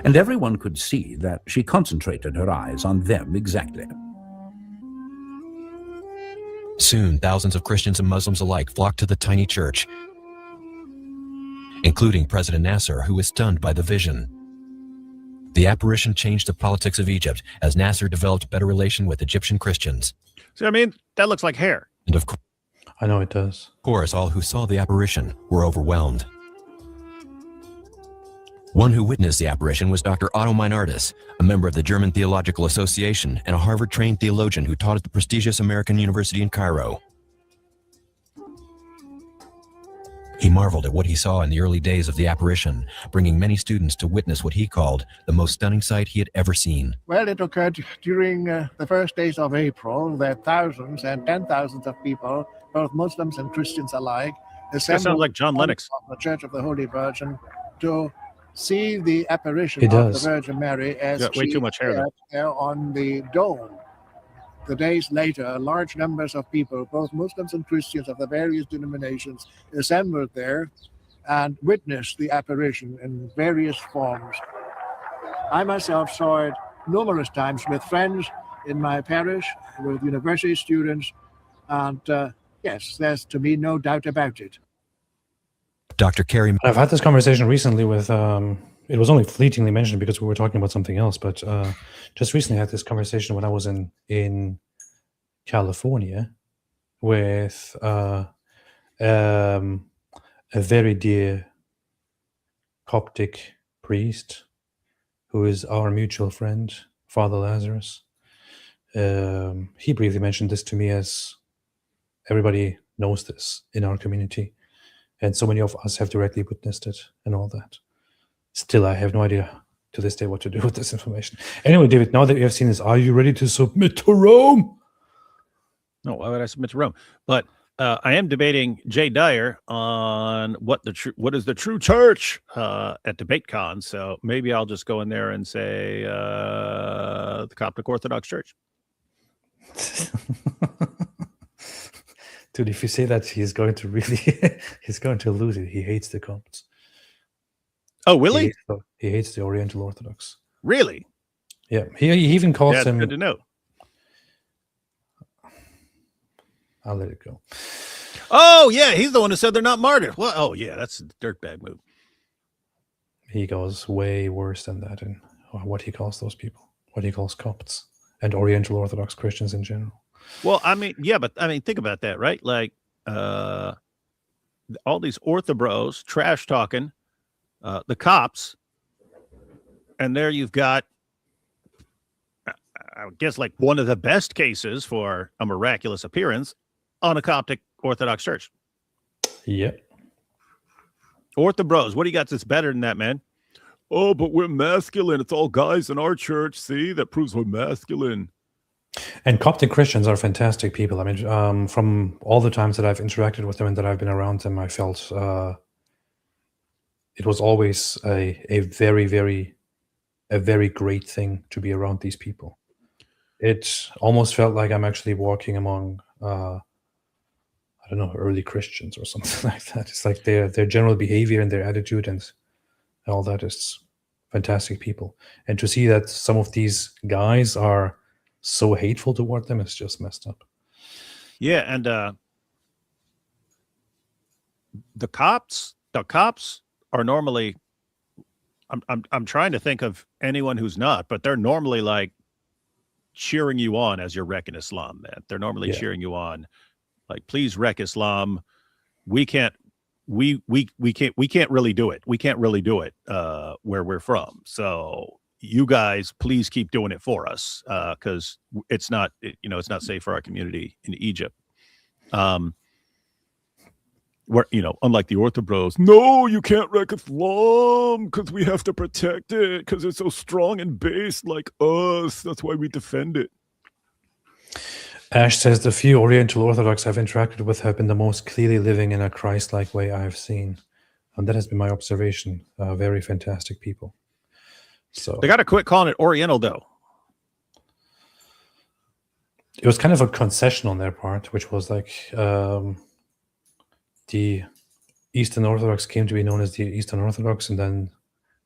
And everyone could see that she concentrated her eyes on them exactly. Soon, thousands of Christians and Muslims alike flocked to the tiny church, including President Nasser, who was stunned by the vision. The apparition changed the politics of Egypt as Nasser developed better relation with Egyptian Christians. See, I mean, that looks like hair. And of I know it does. course, all who saw the apparition were overwhelmed. One who witnessed the apparition was Dr. Otto Meinardus, a member of the German Theological Association and a Harvard-trained theologian who taught at the prestigious American University in Cairo. He marveled at what he saw in the early days of the apparition, bringing many students to witness what he called the most stunning sight he had ever seen. Well, it occurred during the first days of April that thousands and 10,000s of people, both Muslims and Christians alike, That sounds like John Lennox. Of the Church of the Holy Virgin to see the apparition He of the does. Virgin Mary as Got way she too much hair there. appeared there on the dome. The days later, large numbers of people, both Muslims and Christians of the various denominations, assembled there and witnessed the apparition in various forms. I myself saw it numerous times with friends in my parish, with university students, and yes, there's to me no doubt about it. Dr. Carey I've had this conversation recently with, it was only fleetingly mentioned because we were talking about something else, but just recently I had this conversation when I was in California with a very dear Coptic priest who is our mutual friend, Father Lazarus. He briefly mentioned this to me, as everybody knows this in our community, and so many of us have directly witnessed it and all that. Still, I have no idea to this day what to do with this information. Anyway, David, now that you have seen this, are you ready to submit to Rome? No, why would I submit to Rome? But I am debating Jay Dyer on what is the true church at DebateCon. So maybe I'll just go in there and say the Coptic Orthodox Church. Dude, if you say that, he's going to really, he's going to lose it. He hates the Copts. Oh, really? He hates the Oriental Orthodox. Really? Yeah, he even calls Yeah, them. good to know. I'll let it go. Oh, yeah, he's the one who said they're not martyred. Well, oh, yeah, that's a dirtbag move. He goes way worse than that in what he calls those people, what he calls Copts and Oriental Orthodox Christians in general. Well, I mean, yeah, but I mean, think about that, right? Like all these orthobros trash talking the cops, and there you've got, I guess, like one of the best cases for a miraculous appearance on a Coptic Orthodox church. Yep. Orthobros, what do you got that's better than that, man? Oh, but we're masculine. It's all guys in our church. See, that proves we're masculine. And Coptic Christians are fantastic people. I mean, from all the times that I've interacted with them and that I've been around them, I felt it was always a very great thing to be around these people. It almost felt like I'm actually walking among, I don't know, early Christians or something like that. It's like their general behavior and their attitude and all that is fantastic people. And to see that some of these guys are so hateful toward them is just messed up. Yeah, and the cops are normally, I'm trying to think of anyone who's not, but they're normally like cheering you on as you're wrecking Islam, man. They're normally cheering you on, like, please wreck Islam. We can't really do it. We can't really do it where we're from. So you guys, please keep doing it for us, because it's not safe for our community in Egypt. Where, unlike the Orthobros, no, you can't wreck Islam because we have to protect it because it's so strong and based like us. That's why we defend it. Ash says the few Oriental Orthodox I've interacted with have been the most clearly living in a Christ-like way I have seen. And that has been my observation. Very fantastic people. So they got to quit calling it Oriental, though. It was kind of a concession on their part, which was like the Eastern Orthodox came to be known as the Eastern Orthodox, and then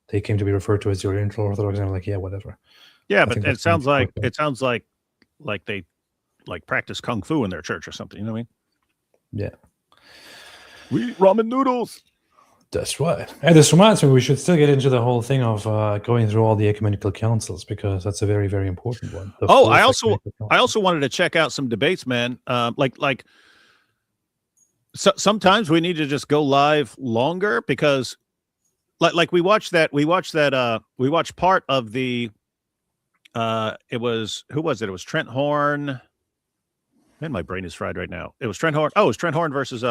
they came to be referred to as the Oriental Orthodox, and I'm like, yeah, whatever. Yeah, but it sounds like they like practice kung fu in their church or something. You know what I mean? Yeah. We eat ramen noodles. That's right. And this reminds me, we should still get into the whole thing of going through all the ecumenical councils, because that's a very, very important one. I also wanted to check out some debates, man. So sometimes we need to just go live longer, because like we watched part of the it was Trent Horn. Man, my brain is fried right now. It was Trent Horn. Oh, it was Trent Horn versus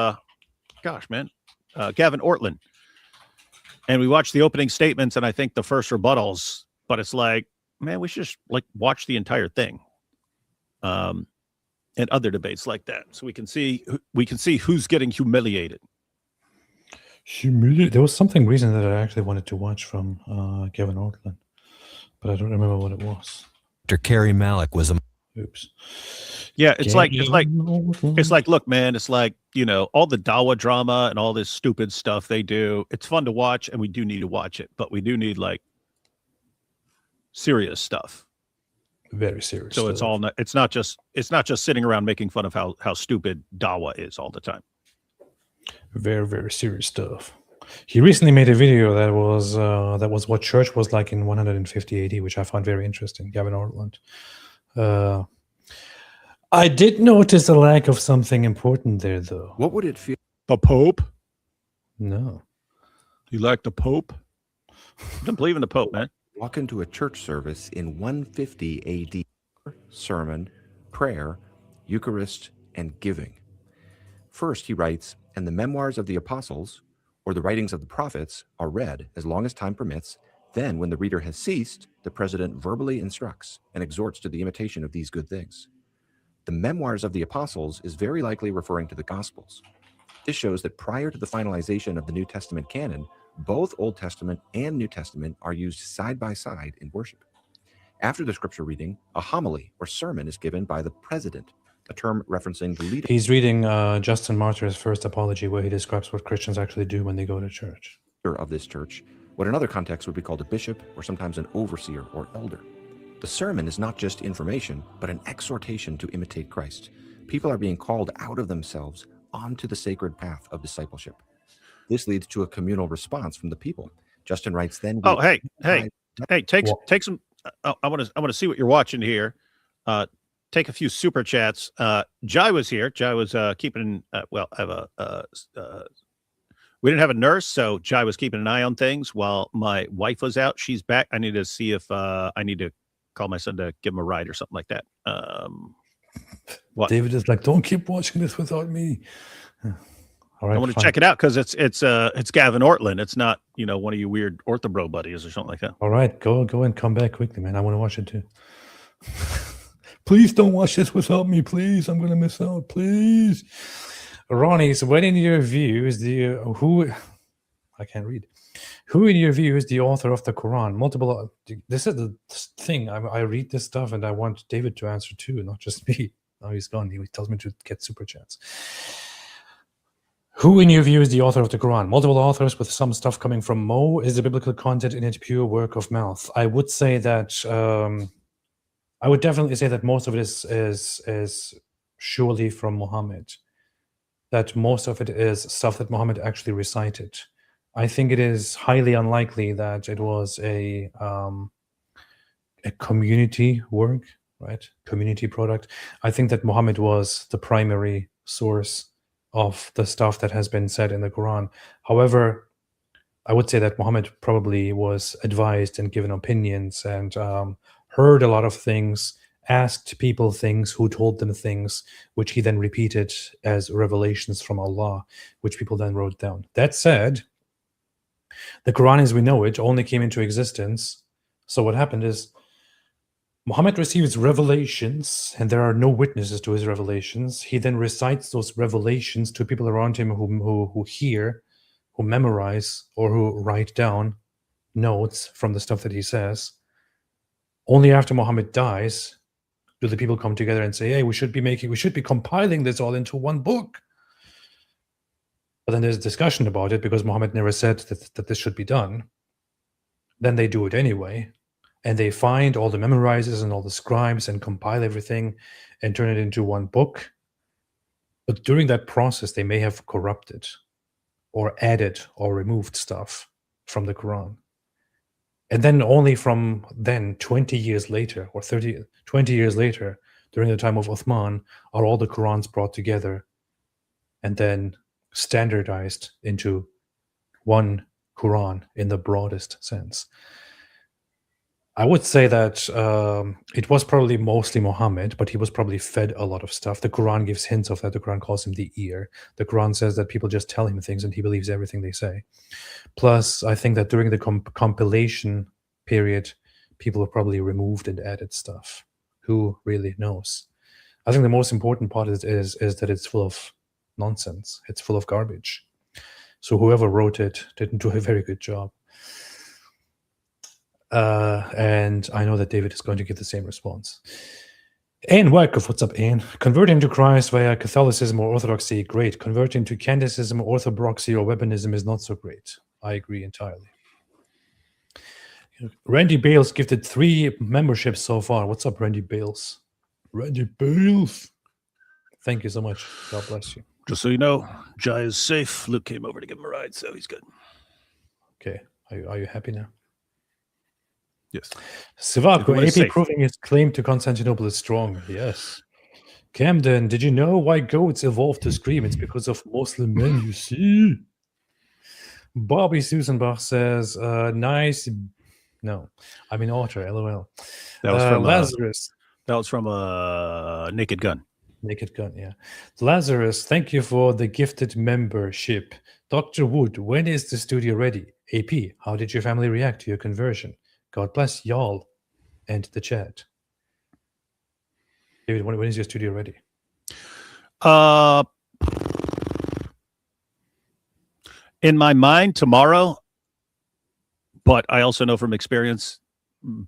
Gavin Ortlund. And we watched the opening statements and I think the first rebuttals, but it's like, man, we should just watch the entire thing. And other debates like that, so we can see who's getting humiliated. Humiliate. There was something recent that I actually wanted to watch from Gavin Ortland, but I don't remember what it was. Dr. Carrie Malik was a Oops. Yeah, it's like Gavin look, man, it's like, you know, all the Dawa drama and all this stupid stuff they do. It's fun to watch, and we do need to watch it, but we do need like serious stuff. Very serious. So stuff. it's not just sitting around making fun of how stupid Dawa is all the time. Very, very serious stuff. He recently made a video that was what church was like in 150 AD, which I found very interesting. Gavin Ortland. I did notice a lack of something important there, though. What would it feel? The Pope? No. You like the Pope? I don't believe in the Pope, man. Walk into a church service in 150 AD. Sermon, prayer, Eucharist, and giving. First, he writes, and the memoirs of the apostles, or the writings of the prophets, are read as long as time permits. Then, when the reader has ceased, the president verbally instructs and exhorts to the imitation of these good things. The memoirs of the apostles is very likely referring to the Gospels. This shows that prior to the finalization of the New Testament canon, both Old Testament and New Testament are used side by side in worship. After the scripture reading, a homily or sermon is given by the president, a term referencing the leader. He's reading Justin Martyr's first apology, where he describes what Christians actually do when they go to church. Of this church, what in other contexts would be called a bishop or sometimes an overseer or elder. The sermon is not just information, but an exhortation to imitate Christ. People are being called out of themselves onto the sacred path of discipleship. This leads to a communal response from the people. Justin writes, then... Take some... I want to see what you're watching here. Take a few super chats. Jai was here. Jai was keeping... we didn't have a nurse, so Jai was keeping an eye on things while my wife was out. She's back. I need to see if I need to call my son to give him a ride or something like that. What? David is like, don't keep watching this without me. All right, I want to check it out because it's Gavin Ortland. It's not, you know, one of you weird orthobro buddies or something like that. All right, go and come back quickly, man. I want to watch it too. Please don't watch this without me, please. I'm going to miss out, please. Ronnie, so what in your view is I can't read. Who in your view is the author of the Quran? This is the thing. I read this stuff and I want David to answer too, not just me. Now he's gone. He tells me to get super chats. Who in your view is the author of the Quran? Multiple authors with some stuff coming from Mo. Is the biblical content in it pure work of mouth? I would say that I would definitely say that most of it is surely from Muhammad. That most of it is stuff that Muhammad actually recited. I think it is highly unlikely that it was a community work, right? Community product. I think that Muhammad was the primary source of the stuff that has been said in the Quran. However, I would say that Muhammad probably was advised and given opinions and heard a lot of things, asked people things, who told them things, which he then repeated as revelations from Allah, which people then wrote down. That said, the Quran as we know it only came into existence. So what happened is Muhammad receives revelations, and there are no witnesses to his revelations. He then recites those revelations to people around him who hear, who memorize, or who write down notes from the stuff that he says. Only after Muhammad dies do the people come together and say, hey, we should be compiling this all into one book. But then there's discussion about it because Muhammad never said that this should be done. Then they do it anyway. And they find all the memorizers and all the scribes and compile everything and turn it into one book. But during that process, they may have corrupted or added or removed stuff from the Quran. And then only from then, 20 years later, or 20 years later, during the time of Uthman, are all the Qurans brought together and then standardized into one Quran in the broadest sense. I would say that it was probably mostly Muhammad, but he was probably fed a lot of stuff. The Quran gives hints of that. The Quran calls him the ear. The Quran says that people just tell him things and he believes everything they say. Plus, I think that during the compilation period, people have probably removed and added stuff. Who really knows? I think the most important part is that it's full of nonsense. It's full of garbage. So whoever wrote it didn't do a very good job. And I know that David is going to give the same response. Anne Wyckoff, what's up, Anne? Converting to Christ via Catholicism or Orthodoxy, great. Converting to Candicism, Orthodoxy, or Webbonism is not so great. I agree entirely. Randy Bales gifted 3 memberships so far. What's up, Randy Bales? Randy Bales. Thank you so much. God bless you. Just so you know, Jai is safe. Luke came over to give him a ride, so he's good. Okay. Are you happy now? Yes. Sivako, Everyone is AP safe. proving his claim to Constantinople is strong. Yes. Camden, did you know why goats evolved to scream? It's because of Muslim men, you see. Bobby Susanbach says, nice. No, I mean otter, LOL. That was from Lazarus. That was from Naked Gun. Naked Gun, yeah. Lazarus, thank you for the gifted membership. Dr. Wood, when is the studio ready? AP, how did your family react to your conversion? God bless y'all and the chat. David, when is your studio ready? In my mind, tomorrow. But I also know from experience,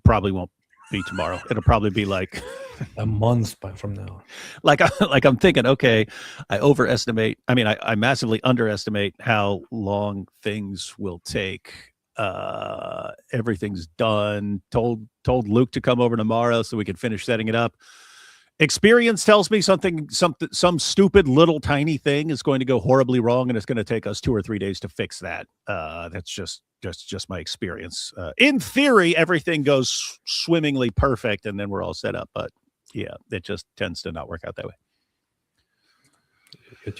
probably won't be tomorrow. It'll probably be like a month from now. Like I'm thinking, okay, I overestimate. I mean, I massively underestimate how long things will take. Everything's done. Told Luke to come over tomorrow so we can finish setting it up. Experience tells me some stupid little tiny thing is going to go horribly wrong, and it's going to take us 2 or 3 days to fix that. That's just my experience. In theory, everything goes swimmingly perfect, and then we're all set up. But yeah, it just tends to not work out that way.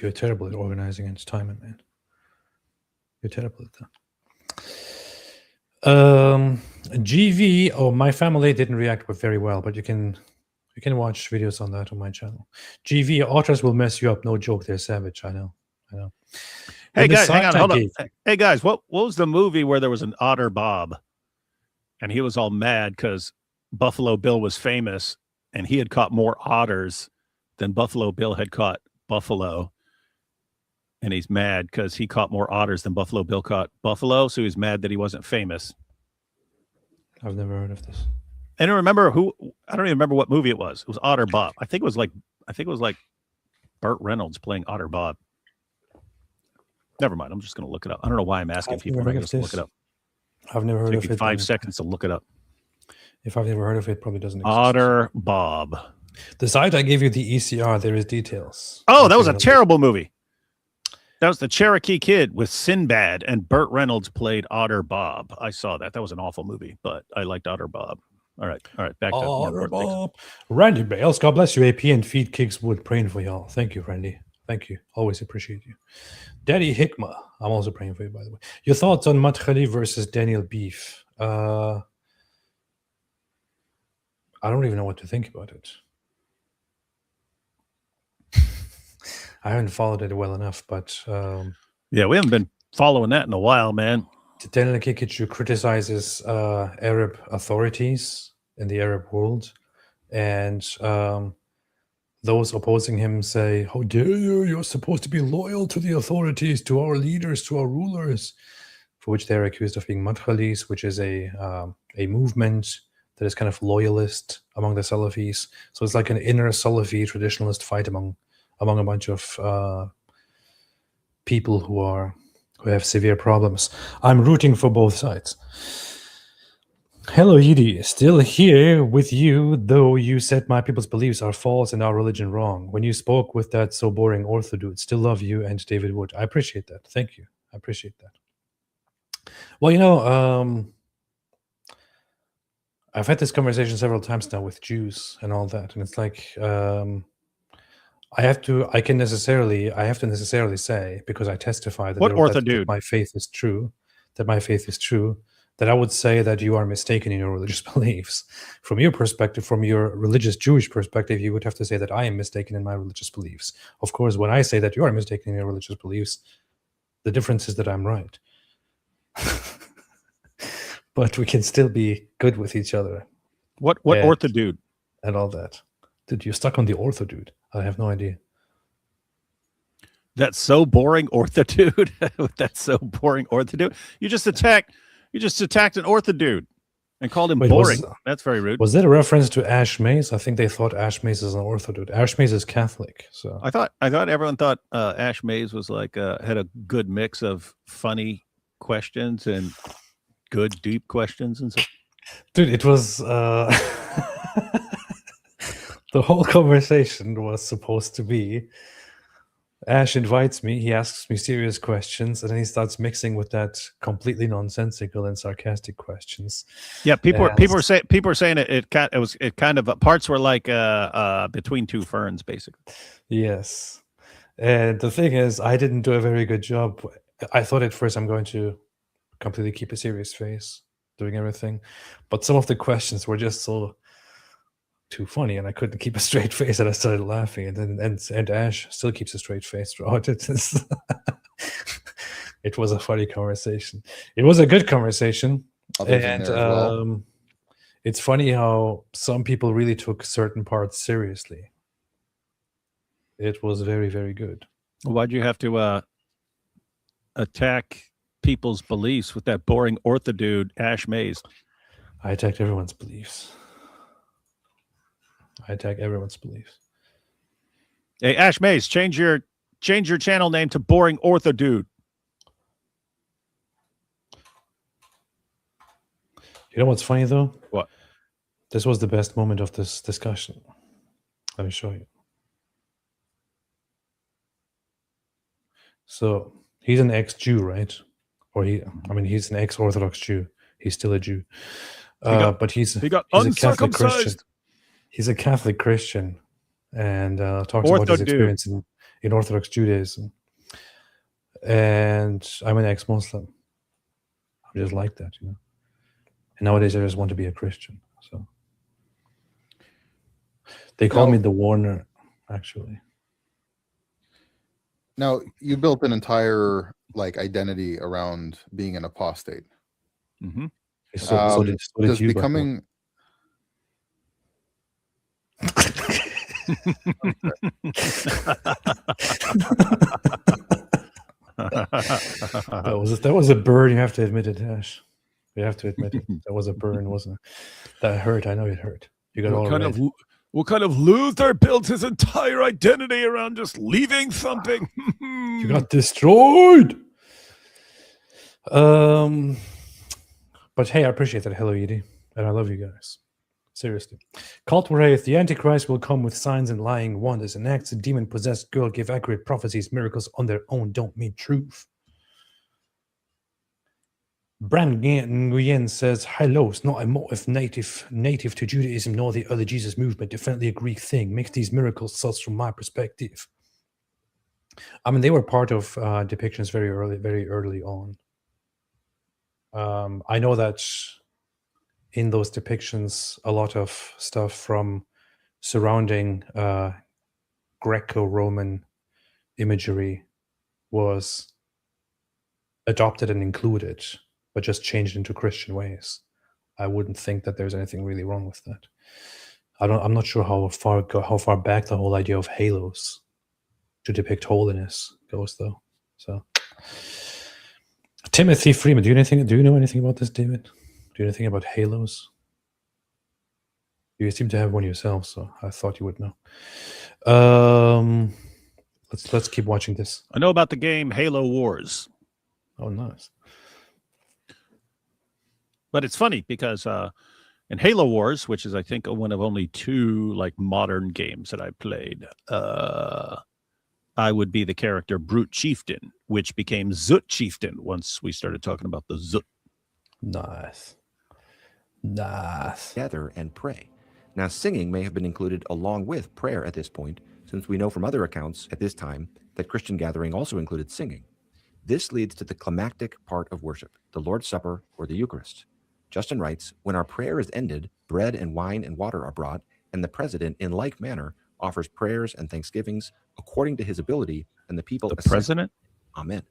You're terrible at organizing and timing, man. You're terrible at that. GV, my family didn't react very well, but you can watch videos on that on my channel. GV, otters will mess you up. No joke, they're savage. I know. Hey guys, hang on, hold on. Hey guys, what was the movie where there was an otter Bob, and he was all mad because Buffalo Bill was famous, and he had caught more otters than Buffalo Bill had caught buffalo, and he's mad because he caught more otters than Buffalo Bill caught buffalo, so he's mad that he wasn't famous. I've never heard of this. I don't remember I don't even remember what movie it was. It was Otter Bob. I think it was like Burt Reynolds playing Otter Bob. Never mind. I'm just going to look it up. I don't know why I'm asking people. I'm just look it up. I've never heard of it. 5 seconds to look it up. If I've never heard of it, probably doesn't exist. Otter Bob. The site I gave you the ECR. There is details. Oh, that was a terrible movie. That was the Cherokee Kid with Sinbad, and Burt Reynolds played Otter Bob. I saw that. That was an awful movie, but I liked Otter Bob. All right. Back to Otter Bob. Randy Bales, God bless you. AP and Feed Kicks Wood, praying for y'all. Thank you, Randy. Thank you. Always appreciate you. Daddy Hikma, I'm also praying for you, by the way. Your thoughts on Madkhali versus Daniel Beef? I don't even know what to think about it. I haven't followed it well enough, but yeah, we haven't been following that in a while, man. Daniel Kikichu criticizes Arab authorities in the Arab world, and those opposing him say, "How dare you? You're supposed to be loyal to the authorities, to our leaders, to our rulers." For which they're accused of being Madkhalis, which is a movement that is kind of loyalist among the Salafis. So it's like an inner Salafi traditionalist fight among a bunch of people who have severe problems. I'm rooting for both sides. Hello, Yidi. Still here with you, though you said my people's beliefs are false and our religion wrong. When you spoke with that so boring ortho dude, still love you and David Wood. I appreciate that. Thank you. I appreciate that. Well, I've had this conversation several times now with Jews and all that, and it's like I have to necessarily say, because I testify that my faith is true, that I would say that you are mistaken in your religious beliefs. From your perspective, from your religious Jewish perspective, you would have to say that I am mistaken in my religious beliefs. Of course, when I say that you are mistaken in your religious beliefs, the difference is that I'm right. But we can still be good with each other. What ortho dude? And all that. Dude, you're stuck on the ortho dude. I have no idea. That's so boring, ortho dude. That's so boring, ortho dude. You just attacked an ortho dude and called him Wait, boring. That's very rude. Was that a reference to Ash Mays? I think they thought Ash Mays is an ortho dude. Ash Mays is Catholic, so I thought everyone thought Ash Mays was like had a good mix of funny questions and good deep questions and so. dude, it was the whole conversation was supposed to be Ash invites me, he asks me serious questions, and then he starts mixing with that completely nonsensical and sarcastic questions. Yeah, people are saying it kind of parts were like between two ferns, basically. Yes. And the thing is, I didn't do a very good job. I thought at first I'm going to completely keep a serious face doing everything, but some of the questions were just so too funny, and I couldn't keep a straight face, and I started laughing. And Ash still keeps a straight face throughout it. It was a funny conversation. It was a good conversation, and it's funny how some people really took certain parts seriously. It was very, very good. Why'd you have to attack people's beliefs with that boring ortho dude, Ash Mays? I attacked everyone's beliefs. I attack everyone's beliefs. Hey, Ash Mays, change your channel name to Boring Ortho Dude. You know what's funny though? What? This was the best moment of this discussion. Let me show you. So he's an ex-Jew, right? Or he's an ex-Orthodox Jew. He's still a Jew, but he's a Catholic Christian. He's a Catholic Christian, and talks about his experience in Orthodox Judaism. And I'm an ex-Muslim. I'm just like that, you know. And nowadays, I just want to be a Christian. So they call me the Warner, actually. Now, you built an entire identity around being an apostate. Mm-hmm. So did you, becoming. that was a burn. You have to admit it, Ash. You have to admit it. That was a burn, wasn't it? That hurt. I know it hurt. You got what kind of loser built his entire identity around just leaving something? You got destroyed. But hey, I appreciate that. Hello, Edie, and I love you guys. Seriously. Cult Wraith, the Antichrist will come with signs and lying wonders and acts. A demon-possessed girl give accurate prophecies. Miracles on their own don't mean truth. Brand Nguyen says, hello, it's not a motive native to Judaism nor the early Jesus movement. Definitely a Greek thing. Makes these miracles sus from my perspective. I mean, they were part of depictions very early on. I know that in those depictions, a lot of stuff from surrounding Greco-Roman imagery was adopted and included, but just changed into Christian ways. I wouldn't think that there's anything really wrong with that. I'm not sure how far back the whole idea of halos to depict holiness goes, though. So, Timothy Freeman, do you know anything about this, David? Do you know anything about halos? You seem to have one yourself, so I thought you would know. Let's keep watching this. I know about the game Halo Wars. Oh, nice. But it's funny because in Halo Wars, which is I think one of only two modern games that I played, I would be the character Brute Chieftain, which became Zut Chieftain once we started talking about the Zut. Nice. Gather and pray. Now, singing may have been included along with prayer at this point, since we know from other accounts at this time that Christian gathering also included singing. This leads to the climactic part of worship, the Lord's Supper or the Eucharist. Justin writes, when our prayer is ended, bread and wine and water are brought, and the president, in like manner, offers prayers and thanksgivings according to his ability, and the people assent. President? Amen.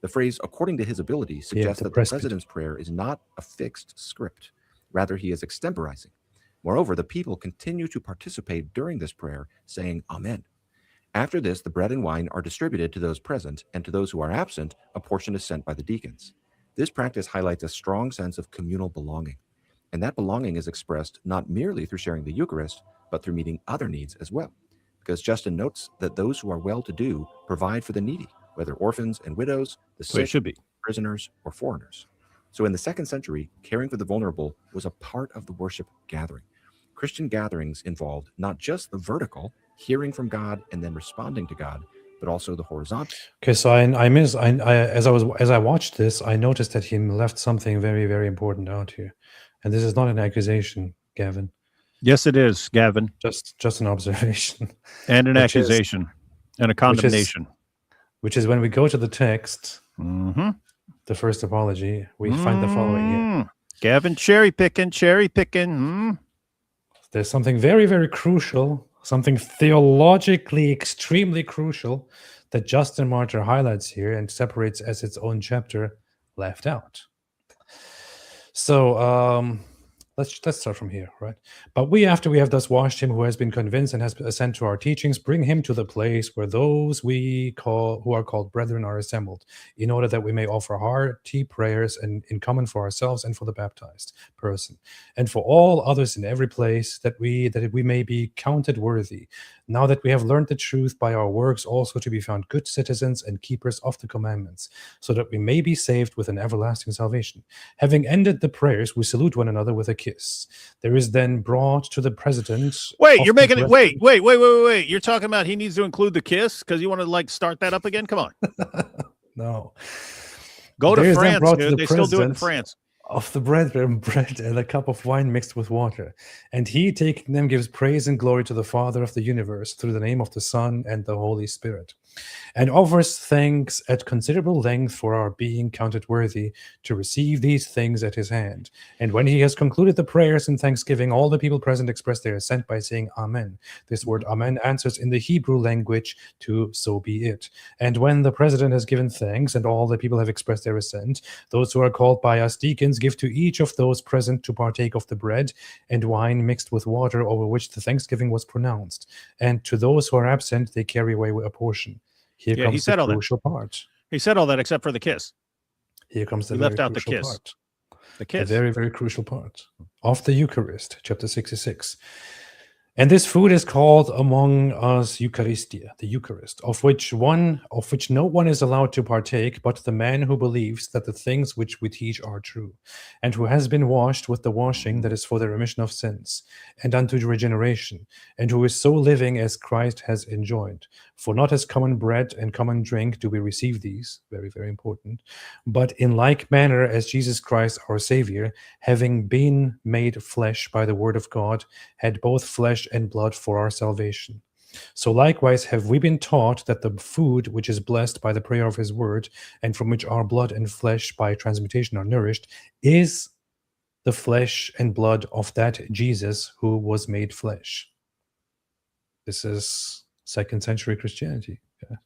The phrase according to his ability suggests that the president's prayer is not a fixed script. Rather, he is extemporizing. Moreover, the people continue to participate during this prayer, saying Amen. After this, the bread and wine are distributed to those present, and to those who are absent, a portion is sent by the deacons. This practice highlights a strong sense of communal belonging, and that belonging is expressed not merely through sharing the Eucharist, but through meeting other needs as well. Because Justin notes that those who are well-to-do provide for the needy, whether orphans and widows, the So it sick, should be. prisoners, or foreigners. So in the 2nd century, caring for the vulnerable was a part of the worship gathering. Christian gatherings involved not just the vertical, hearing from God and then responding to God, but also the horizontal. Okay, so as I watched this, I noticed that he left something very, very important out here, and this is not an accusation, Gavin. Yes, it is, Gavin. Just an observation. And an Which is- accusation and a condemnation. Which is when we go to the text, Mm-hmm. the first apology, we find the following here. Gavin, cherry picking. Mm. There's something very, very crucial, something theologically extremely crucial that Justin Martyr highlights here and separates as its own chapter, left out. So let's start from here, right? But we, after we have thus washed him who has been convinced and has assent to our teachings, bring him to the place where those we call who are called brethren are assembled, in order that we may offer hearty prayers and in common for ourselves and for the baptized person, and for all others in every place, that we may be counted worthy, now that we have learned the truth by our works, also to be found good citizens and keepers of the commandments, so that we may be saved with an everlasting salvation. Having ended the prayers, we salute one another with a kiss. There is then brought to the president. Wait, of you're the making it. brethren- Wait. You're talking about he needs to include the kiss because you want to like start that up again? Come on. No. Go There to is then France, brought to dude. the They still do it in president France. of the brethren bread and a cup of wine mixed with water. And he, taking them, gives praise and glory to the Father of the universe through the name of the Son and the Holy Spirit, and offers thanks at considerable length for our being counted worthy to receive these things at his hand. And when he has concluded the prayers and thanksgiving, all the people present express their assent by saying Amen. This word Amen answers in the Hebrew language to so be it. And when the president has given thanks and all the people have expressed their assent, those who are called by us deacons give to each of those present to partake of the bread and wine mixed with water over which the thanksgiving was pronounced. And to those who are absent, they carry away a portion. Here Yeah, he comes said the all that. crucial part. He said all that except for the kiss. Here comes the He very left out the crucial kiss. part. The The kiss. very, very crucial part of the Eucharist, chapter 66. And this food is called among us Eucharistia, the Eucharist, of which no one is allowed to partake, but the man who believes that the things which we teach are true, and who has been washed with the washing that is for the remission of sins, and unto regeneration, and who is so living as Christ has enjoined. For not as common bread and common drink do we receive these, very, very important, but in like manner as Jesus Christ our Savior, having been made flesh by the word of God, had both flesh and blood for our salvation. So likewise have we been taught that the food which is blessed by the prayer of his word, and from which our blood and flesh by transmutation are nourished, is the flesh and blood of that Jesus who was made flesh. This is 2nd century Christianity. Yeah.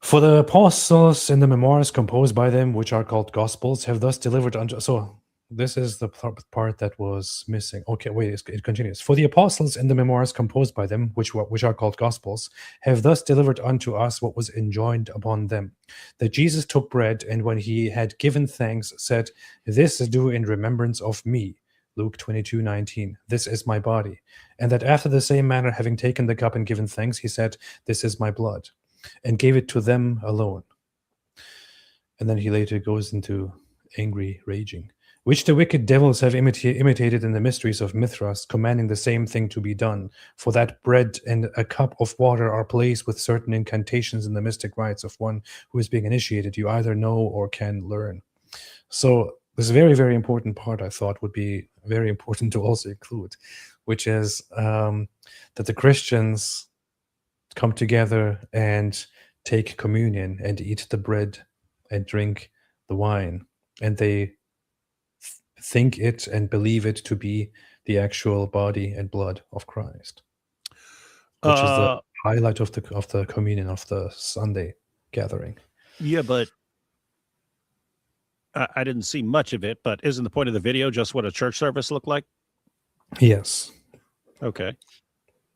For the apostles in the memoirs composed by them, which are called Gospels, have thus delivered unto... So this is the part that was missing. Okay, wait, it continues. For the apostles in the memoirs composed by them, which are called Gospels, have thus delivered unto us what was enjoined upon them. That Jesus took bread, and when he had given thanks, said, This do in remembrance of me. Luke 22:19. This is my body. And that after the same manner, having taken the cup and given thanks, he said, This is my blood, and gave it to them alone. And then he later goes into angry raging, which the wicked devils have imitated in the mysteries of Mithras, commanding the same thing to be done. For that bread and a cup of water are placed with certain incantations in the mystic rites of one who is being initiated, you either know or can learn. So this very, very important part, I thought, would be very important to also include, which is that the Christians come together and take communion and eat the bread and drink the wine, and they think it and believe it to be the actual body and blood of Christ, which is the highlight of the communion of the Sunday gathering. Yeah, but I didn't see much of it. But isn't the point of the video just what a church service looked like? Yes. Okay.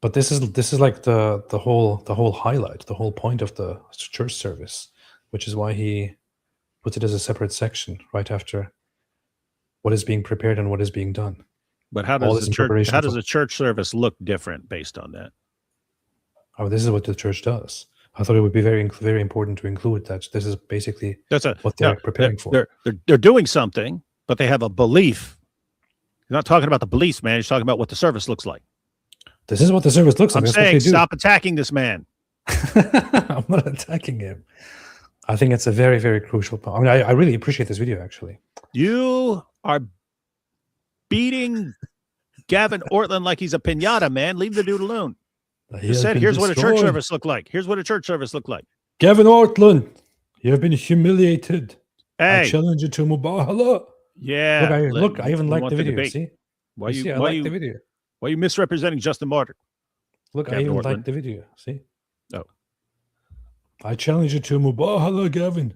But this is like the whole highlight, the whole point of the church service, which is why he puts it as a separate section right after what is being prepared and what is being done. But how All does this in preparation how does for- a church service look different based on that? Oh, this is what the church does. I thought it would be very important to include that this is basically what they're preparing for. They're doing something, but they have a belief. You're not talking about the beliefs, man. You're talking about what the service looks like. This is what the service looks like. I'm That's what saying they do. stop attacking this man. I'm not attacking him. I think it's a very crucial part. I mean, I really appreciate this video, actually. You are beating Gavin Ortland like he's a pinata, man. Leave the dude alone. You said, here's what a church service looked like. Here's what a church service looked like. Gavin Ortland, you have been humiliated. Hey. I challenge you to mubahala. Yeah. Look, I even like the video. Debate. See? Why I like the video. Why are you misrepresenting Justin Martyr? Look, Gavin I even Ortland. like the video. See? Oh. I challenge you to a mubahala, Gavin.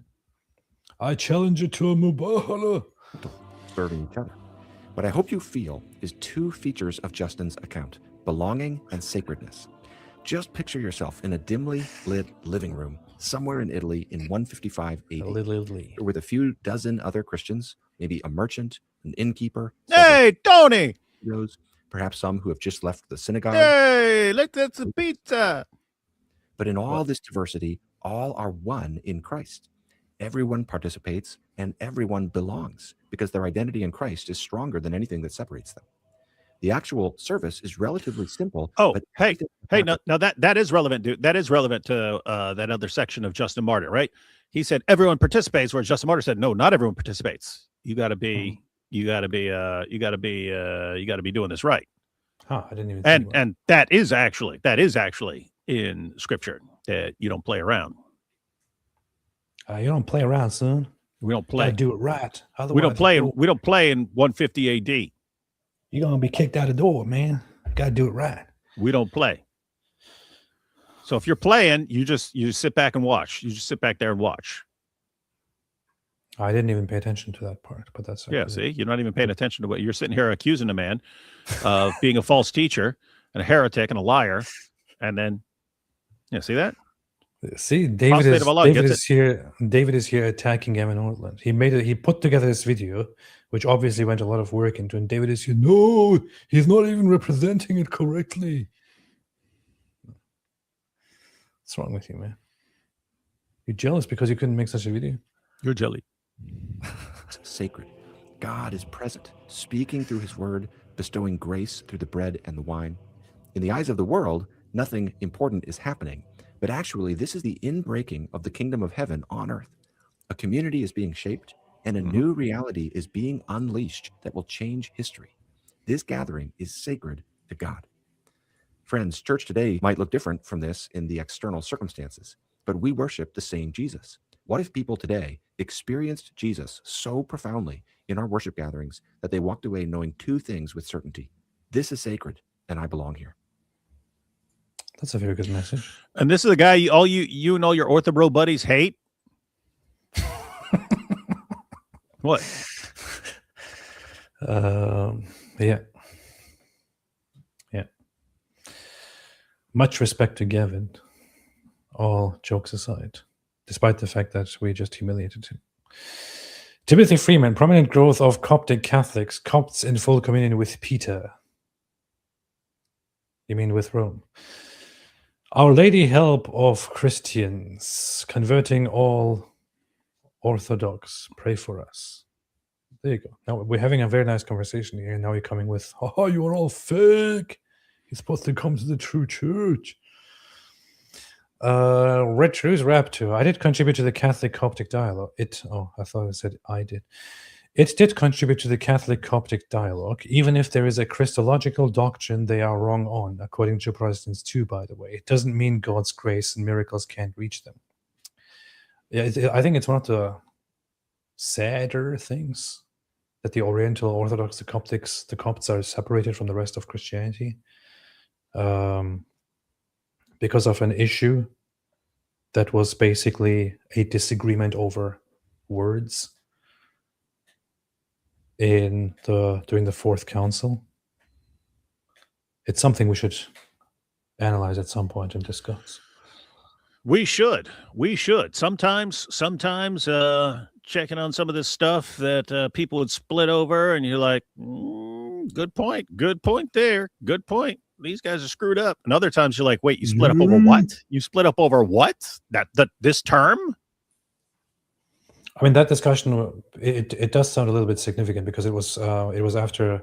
I challenge you to a mubahala. Serving each other. What I hope you feel is two features of Justin's account: belonging and sacredness. Just picture yourself in a dimly lit living room somewhere in Italy in 155 AD with a few dozen other Christians, maybe a merchant, an innkeeper. Hey, Tony! Perhaps some who have just left the synagogue. Hey, let's get some pizza. But in all this diversity, all are one in Christ. Everyone participates and everyone belongs because their identity in Christ is stronger than anything that separates them. The actual service is relatively simple. Oh, hey, no, that is relevant, dude. That is relevant to that other section of Justin Martyr, right? He said everyone participates, whereas Justin Martyr said, no, not everyone participates. You got to be doing this right. Huh, I didn't even. And that is actually in Scripture that you don't play around. You don't play around, son. We don't play. You do it right. We don't play. We don't play in 150 AD. You're gonna be kicked out the door, man. Got to do it right. We don't play. So if you're playing, you just sit back and watch. You just sit back there and watch. I didn't even pay attention to that part, but that's yeah. See, you're not even paying attention to what you're sitting here accusing a man of being a false teacher and a heretic and a liar, and then see that. See, David is here. David is here attacking Gavin Ortland. He put together this video, which obviously went a lot of work into. And David is here. No, he's not even representing it correctly. What's wrong with you, man? You're jealous because you couldn't make such a video? You're jelly. Sacred. God is present, speaking through his word, bestowing grace through the bread and the wine. In the eyes of the world, nothing important is happening. But actually, this is the inbreaking of the kingdom of heaven on earth. A community is being shaped, and a new reality is being unleashed that will change history. This gathering is sacred to God. Friends, church today might look different from this in the external circumstances, but we worship the same Jesus. What if people today experienced Jesus so profoundly in our worship gatherings that they walked away knowing two things with certainty? This is sacred, and I belong here. That's a very good message. And this is the guy you and all your orthobro buddies hate. What? Yeah. Much respect to Gavin, all jokes aside, despite the fact that we just humiliated him. Timothy Freeman, prominent growth of Coptic Catholics, Copts in full communion with Peter. You mean with Rome? Our Lady help of Christians, converting all Orthodox. Pray for us. There you go. Now we're having a very nice conversation here. Now you're coming with, oh, you are all fake. You're supposed to come to the true church. Red True's Raptor. I did contribute to the Catholic Coptic dialogue. I thought it said I did. It did contribute to the Catholic Coptic dialogue, even if there is a Christological doctrine they are wrong on, according to Protestants too, by the way. It doesn't mean God's grace and miracles can't reach them. Yeah, I think it's one of the sadder things that the Oriental Orthodox, the Copts are separated from the rest of Christianity because of an issue that was basically a disagreement over words during the Fourth Council. It's something we should analyze at some point and discuss. We should. Sometimes, checking on some of this stuff that people would split over, and you're like, good point there. Good point. These guys are screwed up. And other times you're like, wait, you split up over what? You split up over what? This term? I mean, that discussion, it does sound a little bit significant because it was after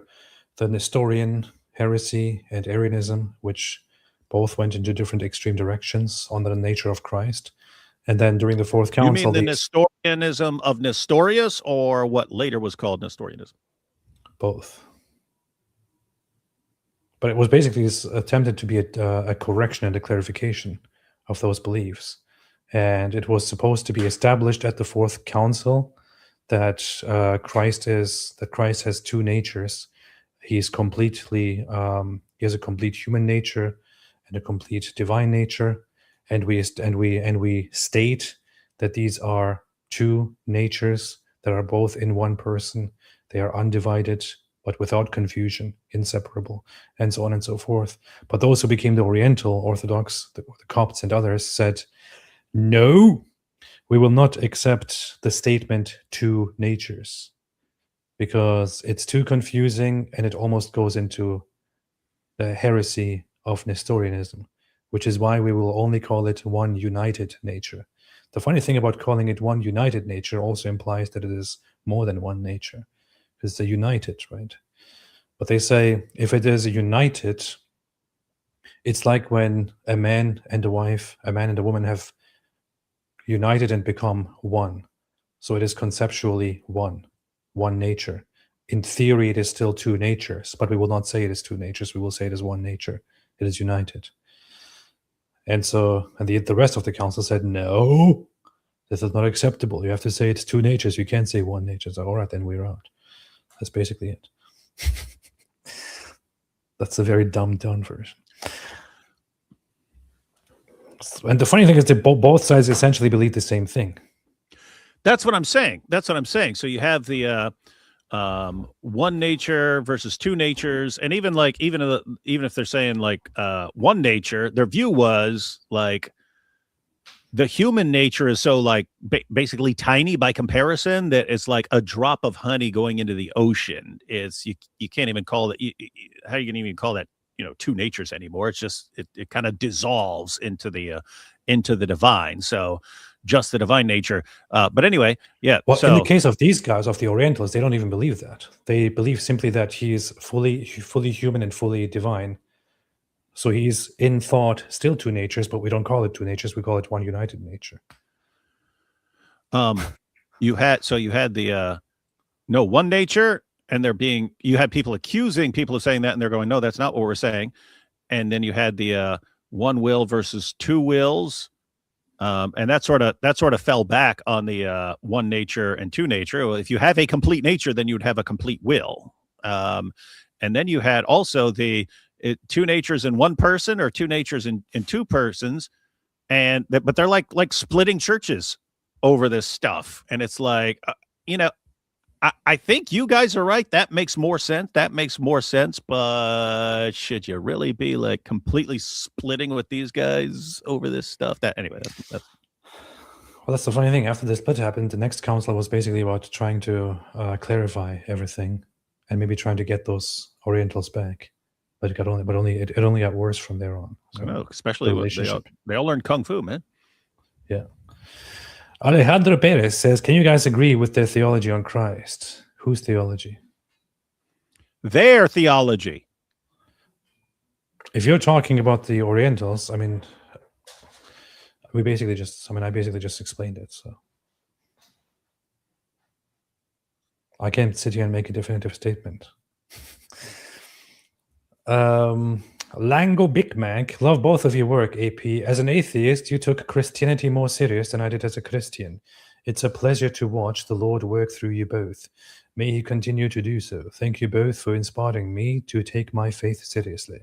the Nestorian heresy and Arianism, which both went into different extreme directions on the nature of Christ. And then during the Fourth Council... You mean the Nestorianism of Nestorius, or what later was called Nestorianism? Both. But it was basically attempted to be a correction and a clarification of those beliefs. And it was supposed to be established at the Fourth Council that Christ has two natures. He has a complete human nature and a complete divine nature, and we state that these are two natures that are both in one person. They are undivided, but without confusion, inseparable, and so on and so forth. But those who became the Oriental Orthodox, the Copts and others, said, no, we will not accept the statement two natures, because it's too confusing and it almost goes into the heresy of Nestorianism, which is why we will only call it one united nature. The funny thing about calling it one united nature also implies that it is more than one nature, because they're united, right? But they say if it is united, it's like when a man and a woman have united and become one. So it is conceptually one nature. In theory, it is still two natures, but we will not say it is two natures. We will say it is one nature. It is united. And so, and the rest of the council said, no, this is not acceptable. You have to say it's two natures. You can't say one nature. So, all right, then we're out. That's basically it. That's a very dumbed down version. And the funny thing is that both sides essentially believe the same thing. That's what I'm saying. So you have the one nature versus two natures, and even if they're saying like one nature, their view was like the human nature is so like basically tiny by comparison that it's like a drop of honey going into the ocean. It's you can't even call it. How are you gonna even call that? Two natures anymore. It's just it kind of dissolves into the divine. So just the divine nature. But anyway, yeah. Well, so, in the case of these guys, of the Orientals, they don't even believe that. They believe simply that he is fully human and fully divine. So he's in thought still two natures, but we don't call it two natures. We call it one united nature. You had the one nature. And you had people accusing people of saying that, and they're going, no, that's not what we're saying. And then you had the one will versus two wills, and that sort of fell back on the one nature and two nature. Well, if you have a complete nature, then you would have a complete will. And then you had also two natures in one person or two natures in two persons, but they're like splitting churches over this stuff, and it's like I think you guys are right. That makes more sense. But should you really be like completely splitting with these guys over this stuff? Well, that's the funny thing. After the split happened, the next council was basically about trying to clarify everything and maybe trying to get those Orientals back. But it only got worse from there on. So I know, especially they all learned kung fu, man. Yeah. Alejandro Perez says, can you guys agree with their theology on Christ? Whose theology? Their theology. If you're talking about the Orientals, I mean, I basically just explained it. So I can't sit here and make a definitive statement. Lango Big Mac, love both of your work, AP. As an atheist, you took Christianity more serious than I did as a Christian. It's a pleasure to watch the Lord work through you both. May he continue to do so. Thank you both for inspiring me to take my faith seriously.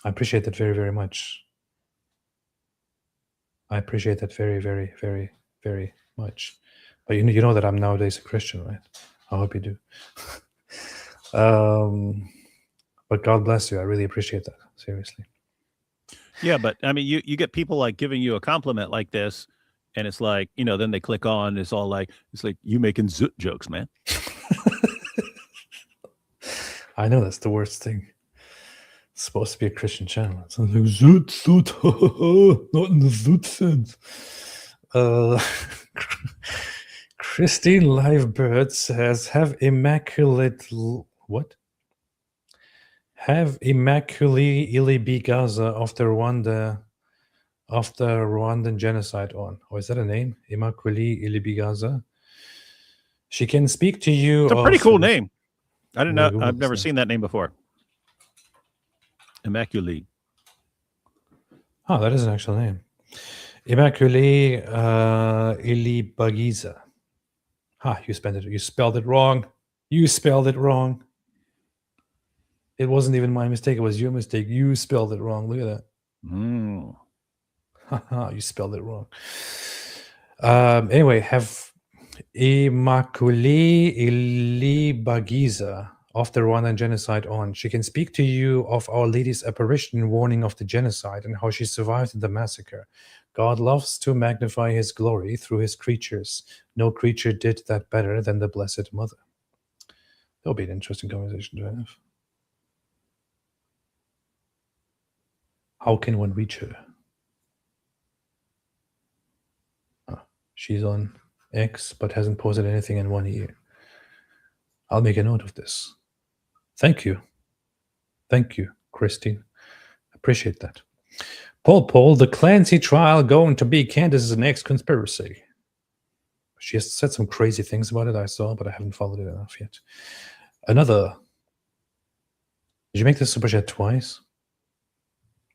I appreciate that very, very much. I appreciate that very, very, very, very much. But you know that I'm nowadays a Christian, right? I hope you do. But God bless you. I really appreciate that. Seriously. Yeah, but I mean, you get people like giving you a compliment like this, and it's like, then they click on. It's all like, you making zoot jokes, man. I know that's the worst thing. It's supposed to be a Christian channel. It's like zoot, zoot, not in the zoot sense. Christine Livebird says, have immaculate what? Have immaculate ilibigaza of the Rwandan genocide on. Oh, is that a name? Immaculate ilibigaza. She can speak to you. It's a pretty cool name. I didn't know. Google I've never this seen that name before. Immaculate. Oh, that is an actual name. Immaculate ilibagiza. You spelled it wrong. You spelled it wrong. It wasn't even my mistake. It was your mistake. You spelled it wrong. Look at that. You spelled it wrong. Anyway, have Immaculée Ilibagiza of the Rwandan genocide on. She can speak to you of Our Lady's apparition warning of the genocide and how she survived the massacre. God loves to magnify his glory through his creatures. No creature did that better than the Blessed Mother. That'll be an interesting conversation to have. How can one reach her? She's on X, but hasn't posted anything in 1 year. I'll make a note of this. Thank you. Thank you, Christine. Appreciate that. Paul, the Clancy trial going to be Candace's next conspiracy. She has said some crazy things about it, I saw, but I haven't followed it enough yet. Another. Did you make the super chat twice?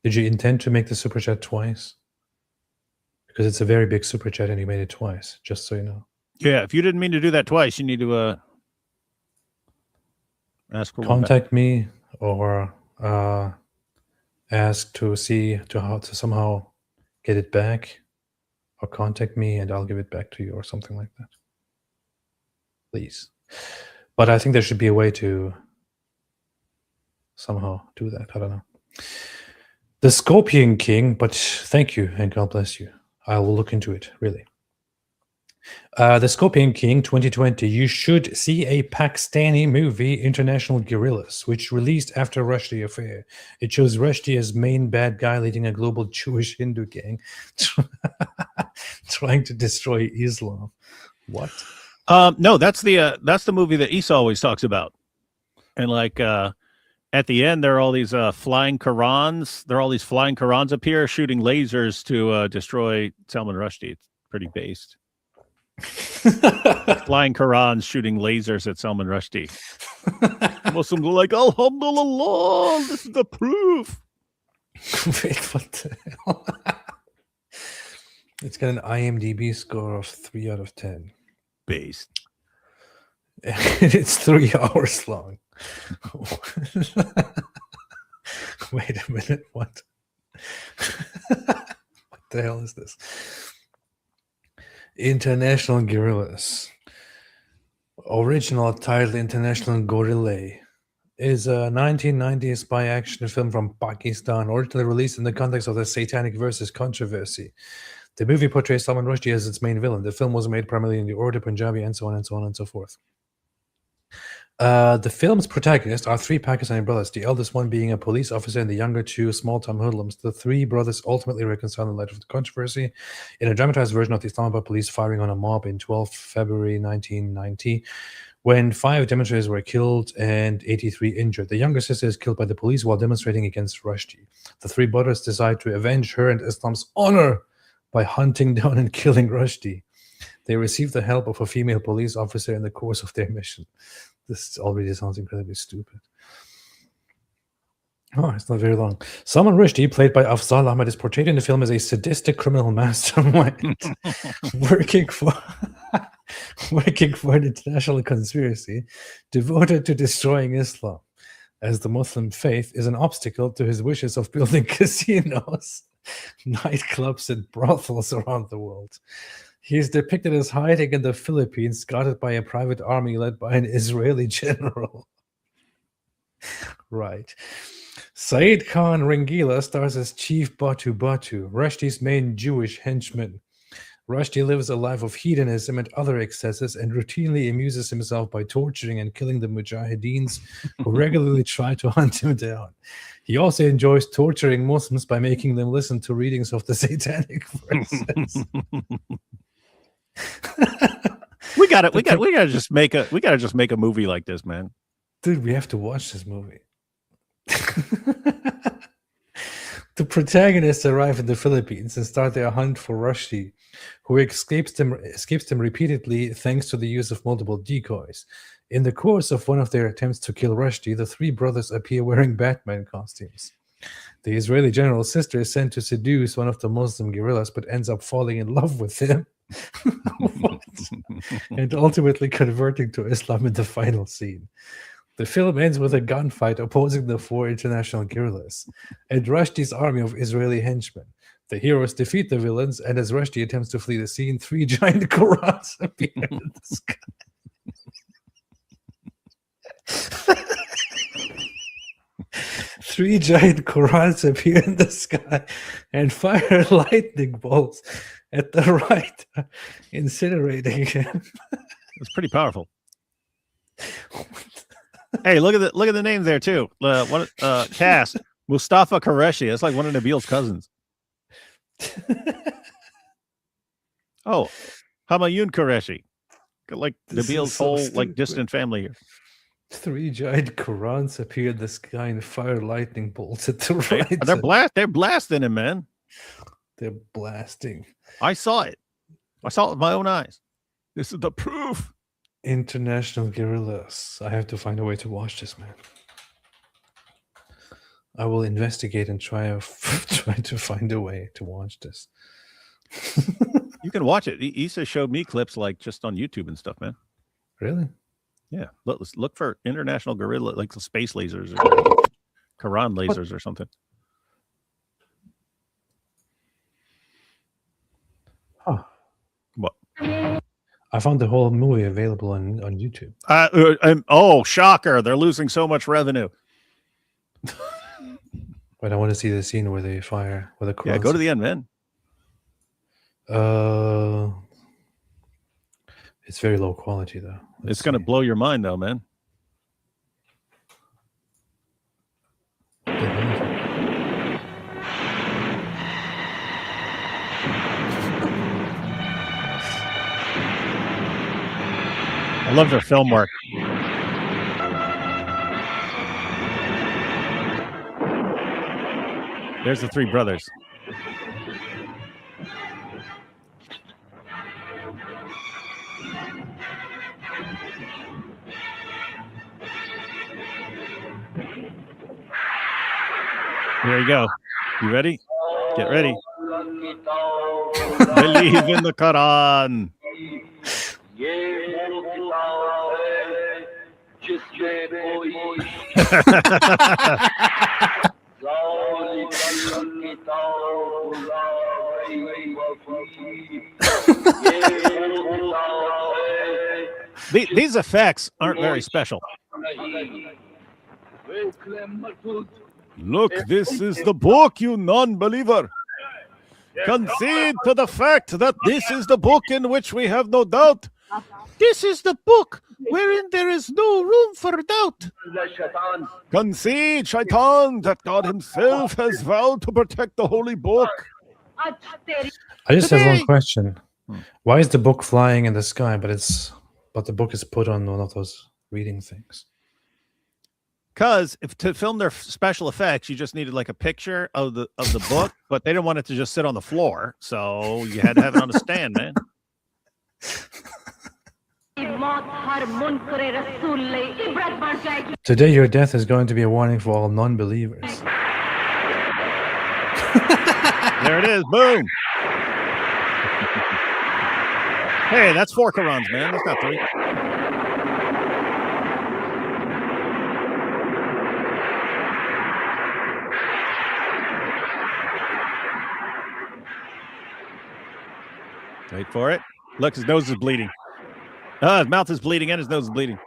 Did you intend to make the super chat twice? Because it's a very big super chat and you made it twice, just so you know. Yeah, if you didn't mean to do that twice, you need to ask for contact me or ask to see how to somehow get it back, or contact me and I'll give it back to you or something like that. Please. But I think there should be a way to somehow do that. I don't know. The Scorpion King, but thank you and God bless you. I will look into it, really. The Scorpion King 2020. You should see a Pakistani movie, International Guerrillas, which released after Rushdie affair. It shows Rushdie as main bad guy leading a global Jewish Hindu gang trying to destroy Islam. What? No, that's the movie that Esau always talks about. And like at the end, there are all these flying Qurans. There are all these flying Qurans up here shooting lasers to destroy Salman Rushdie. It's pretty based. Flying Qurans shooting lasers at Salman Rushdie. Muslims are like, Alhamdulillah, this is the proof. Wait, what the hell? It's got an IMDb score of 3 out of 10. Based. It's 3 hours long. Wait a minute, what? What the hell is this? International Guerrillas. Original title International Guerrillae is a 1990s spy action film from Pakistan, originally released in the context of the Satanic Verses controversy. The movie portrays Salman Rushdie as its main villain. The film was made primarily in the Urdu, Punjabi, and so on and so on and so forth. The film's protagonists are 3 Pakistani brothers, the eldest one being a police officer and the younger 2 small-time hoodlums. The 3 brothers ultimately reconcile in light of the controversy in a dramatized version of the Islamabad police firing on a mob in 12 February 1990, when 5 demonstrators were killed and 83 injured. The younger sister is killed by the police while demonstrating against Rushdie. The 3 brothers decide to avenge her and Islam's honor by hunting down and killing Rushdie. They receive the help of a female police officer in the course of their mission. This already sounds incredibly stupid. Oh, it's not very long. Salman Rushdie, played by Afzal Ahmed, is portrayed in the film as a sadistic criminal mastermind working for an international conspiracy devoted to destroying Islam, as the Muslim faith is an obstacle to his wishes of building casinos, nightclubs, and brothels around the world. He is depicted as hiding in the Philippines, guarded by a private army led by an Israeli general. Right. Said Khan Rangila stars as Chief Batu Batu, Rushdie's main Jewish henchman. Rushdie lives a life of hedonism and other excesses and routinely amuses himself by torturing and killing the mujahideens who regularly try to hunt him down. He also enjoys torturing Muslims by making them listen to readings of the satanic verses. We gotta just make a movie like this, man. Dude, we have to watch this movie. The protagonists arrive in the Philippines and start their hunt for Rushdie, who escapes them repeatedly thanks to the use of multiple decoys. In the course of one of their attempts to kill Rushdie, the three brothers appear wearing Batman costumes. The Israeli general's sister is sent to seduce one of the Muslim guerrillas, but ends up falling in love with him. And ultimately converting to Islam in the final scene. The film ends with a gunfight opposing the four international guerrillas and Rushdie's army of Israeli henchmen. The heroes defeat the villains, and as Rushdie attempts to flee the scene, three giant Qurans appear in the sky. Three giant Qurans appear in the sky and fire lightning bolts at the right, incinerating him. It's pretty powerful. Hey, look at the name there too. Cast Mustafa Qureshi. That's like one of Nabil's cousins. Oh, Hamayun Qureshi, like Nabil's whole like distant family here. Three giant Qurans appear in the sky and fire lightning bolts at the right. They're blasting him, man. They're blasting. I saw it. I saw it with my own eyes. This is the proof. International guerrillas. I have to find a way to watch this, man. I will investigate and try to find a way to watch this. You can watch it. Issa showed me clips like just on YouTube and stuff, man. Really? Yeah. Look for international guerrilla, like the space lasers or Quran lasers or something. Huh. What? I found the whole movie available on YouTube. Oh, shocker. They're losing so much revenue. But I want to see the scene where they fire with a cross. Yeah, go to the end, man. It's very low quality, though. It's going to blow your mind, though, man. I love their film work. There's the three brothers. There you go. You ready? Get ready. Believe in the Quran. These effects aren't very special. Look, this is the book, you non-believer. Concede to the fact that this is the book in which we have no doubt. This is the book wherein there is no room for doubt. Concede, Shaitan, that God himself has vowed to protect the holy book. I just have one question. Why is the book flying in the sky, but the book is put on one of those reading things? Because to film their special effects, you just needed like a picture of the book, but they didn't want it to just sit on the floor, so you had to have it on a stand, man. Today, your death is going to be a warning for all non-believers. There it is. Boom. Hey, that's 4 Qurans, man. That's not 3. Wait for it. Look, his nose is bleeding. Oh, his mouth is bleeding and his nose is bleeding.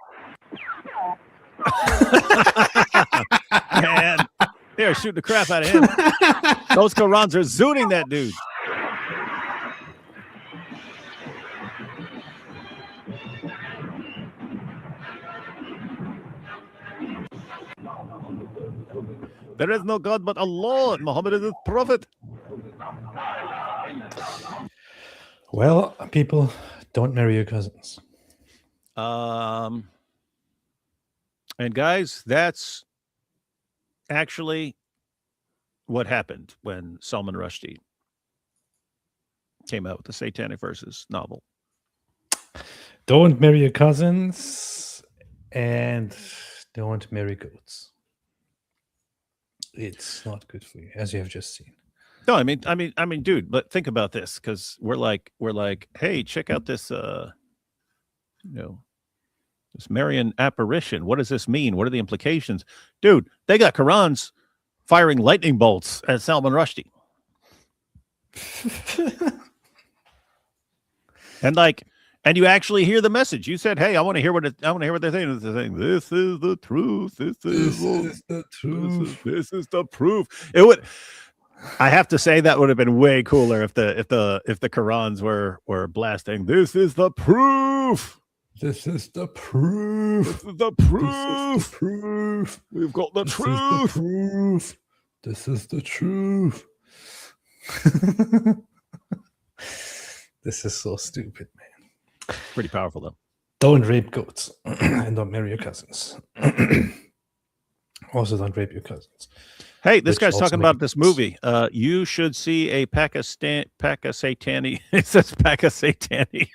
Man, there shooting the crap out of him. Those Qurans are zooting that dude. There is no God but Allah, and Muhammad is his prophet. Well, people, don't marry your cousins. And guys, that's actually what happened when Salman Rushdie came out with the Satanic Verses novel. Don't marry your cousins, and don't marry goats. It's not good for you, as you have just seen. No, I mean, dude, but think about this, because we're like, hey, check out this, this Marian apparition. What does this mean? What are the implications? Dude, they got Qurans firing lightning bolts at Salman Rushdie. And you actually hear the message. You said, "Hey, I want to hear what they're saying." They're saying, "This is the truth. This is the truth. This is the proof." It would. I have to say that would have been way cooler if the Qurans were blasting. This is the proof. This is the proof. This is the proof. This is the proof. We've got the This truth. is the proof. This is the truth. This is so stupid, man. Pretty powerful, though. Don't rape goats and don't marry your cousins. Also, don't rape your cousins. Hey, this Which guy's also talking about makes this movie. You should see a Pakistani. It says Pakistani.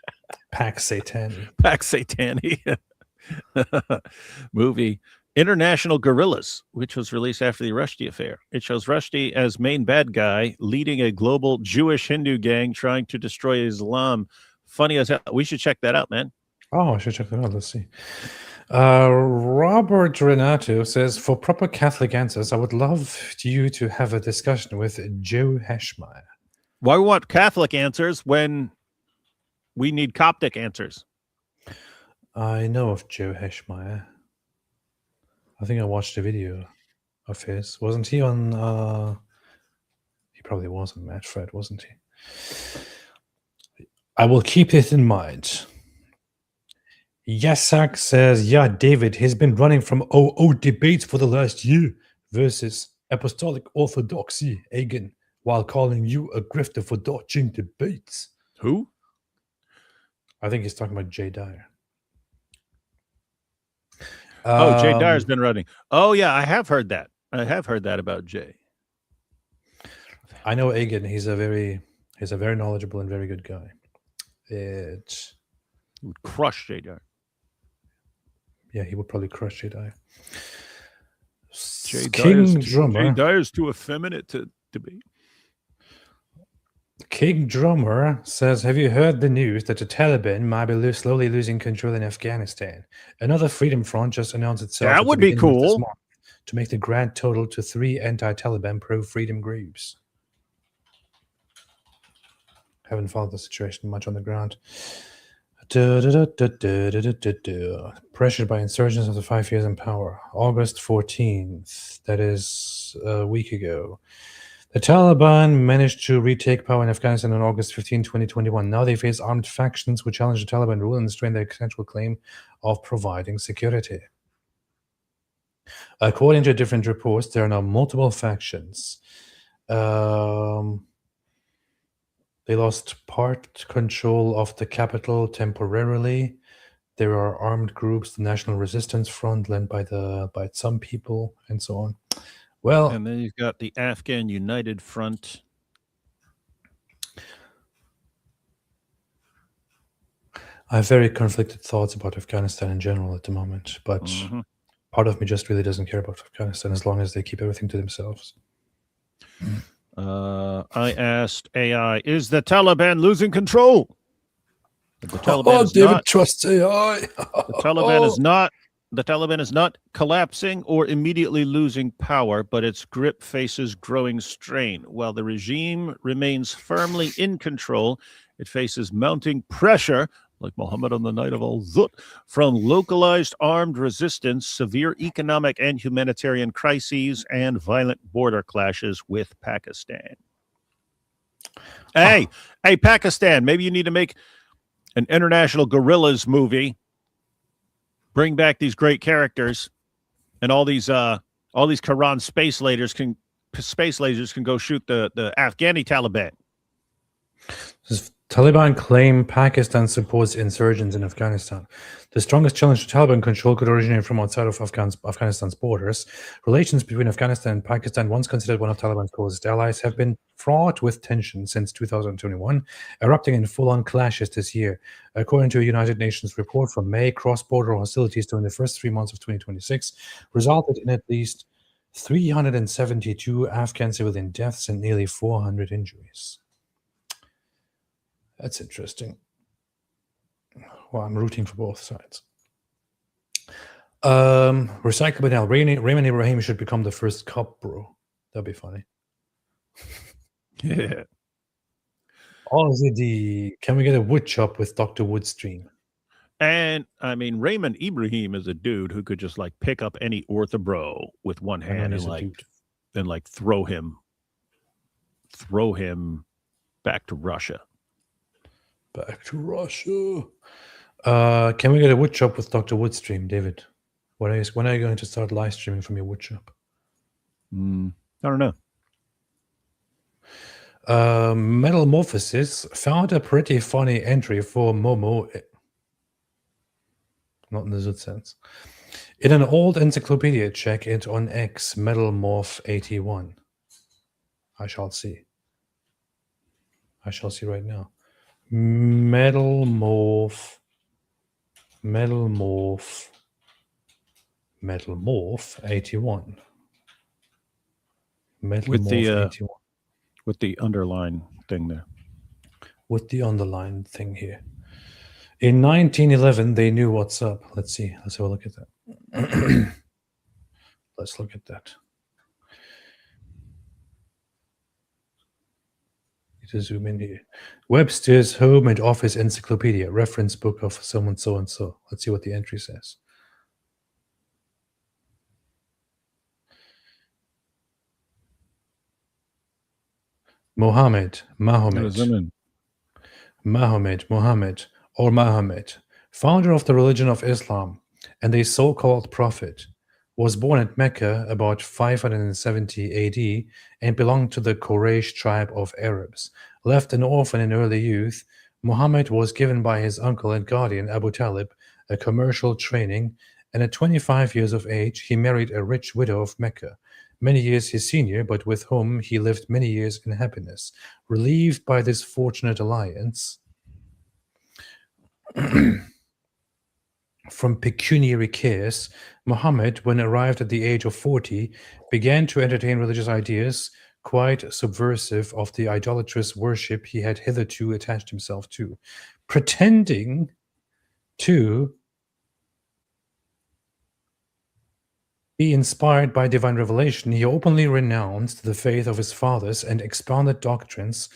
Pakistani movie, International Guerrillas, which was released after the Rushdie affair. It shows Rushdie as main bad guy leading a global Jewish Hindu gang trying to destroy Islam. Funny as hell. We should check that out, man. Oh, I should check that out. Let's see. Robert Renato says, for proper Catholic answers, I would love you to have a discussion with Joe Heschmeyer. Why we want Catholic answers when we need Coptic answers? I know of Joe Heschmeyer. I think I watched a video of his. Wasn't he on... He probably was on Matt Fred, wasn't he? I will keep it in mind. Yasak says, yeah, David, he's been running from OO debates for the last year versus Apostolic Orthodoxy, Egan, while calling you a grifter for dodging debates. Who? I think he's talking about Jay Dyer. Oh, Jay Dyer's been running. Oh, yeah, I have heard that. I have heard that about Jay. I know Egan. He's a very knowledgeable and very good guy. It would crush Jay Dyer. Yeah, he would probably crush Jay Dyer. Jay Dyer's too effeminate to debate. King Drummer says, have you heard the news that the Taliban might be slowly losing control in Afghanistan? Another Freedom Front just announced itself. That would be cool. To make the grand total to 3 anti-Taliban pro-freedom groups. Haven't followed the situation much on the ground. Pressured by insurgents after 5 years in power. August 14th, that is a week ago. The Taliban managed to retake power in Afghanistan on August 15, 2021. Now they face armed factions who challenge the Taliban rule and strain their central claim of providing security. According to different reports, there are now multiple factions. They lost part control of the capital temporarily. There are armed groups, the National Resistance Front, led by some people, and so on. Well, and then you've got the Afghan United Front. I have very conflicted thoughts about Afghanistan in general at the moment, but part of me just really doesn't care about Afghanistan as long as they keep everything to themselves. I asked AI, is the Taliban losing control? The Taliban David trusts AI. The Taliban is not collapsing or immediately losing power, but its grip faces growing strain. While the regime remains firmly in control, it faces mounting pressure like Muhammad on the night of Al-Zut, from localized armed resistance, severe economic and humanitarian crises, and violent border clashes with Pakistan. Hey, Pakistan, maybe you need to make an international guerrillas movie, bring back these great characters, and all these Quran space lasers can go shoot the Afghani Taliban. Taliban claim Pakistan supports insurgents in Afghanistan. The strongest challenge to Taliban control could originate from outside of Afghanistan's borders. Relations between Afghanistan and Pakistan, once considered one of Taliban's closest allies, have been fraught with tension since 2021, erupting in full-on clashes this year. According to a United Nations report from May, cross-border hostilities during the first 3 months of 2026 resulted in at least 372 Afghan civilian deaths and nearly 400 injuries. That's interesting. Well, I'm rooting for both sides. Recyclable now. Raymond Ibrahim should become the first cop, bro. That'd be funny. Yeah. Can we get a wood chop with Dr. Woodstream? And I mean, Raymond Ibrahim is a dude who could just like pick up any orthobro with one hand and like throw him back to Russia. Back to Russia. Can we get a wood chop with Dr. Woodstream, David? When are you going to start live streaming from your wood shop? I don't know. Metamorphosis found a pretty funny entry for Momo. Not in the Zut sense. In an old encyclopedia, check it on X, Metalmorph 81. I shall see right now. Metalmorph 81. With the underline thing there. With the underline thing here. In 1911, they knew what's up. Let's see. Let's have a look at that. Let's look at that. To zoom in here. Webster's Home and Office Encyclopedia, reference book of someone so and so. Let's see what the entry says. Mohammed, founder of the religion of Islam and a so-called prophet, was born at Mecca about 570 AD and belonged to the Quraysh tribe of Arabs. Left an orphan in early youth, Muhammad was given by his uncle and guardian Abu Talib a commercial training, and at 25 years of age he married a rich widow of Mecca, many years his senior, but with whom he lived many years in happiness. Relieved by this fortunate alliance from pecuniary cares, Muhammad, when arrived at the age of 40, began to entertain religious ideas quite subversive of the idolatrous worship he had hitherto attached himself to. Pretending to be inspired by divine revelation, he openly renounced the faith of his fathers and expounded doctrines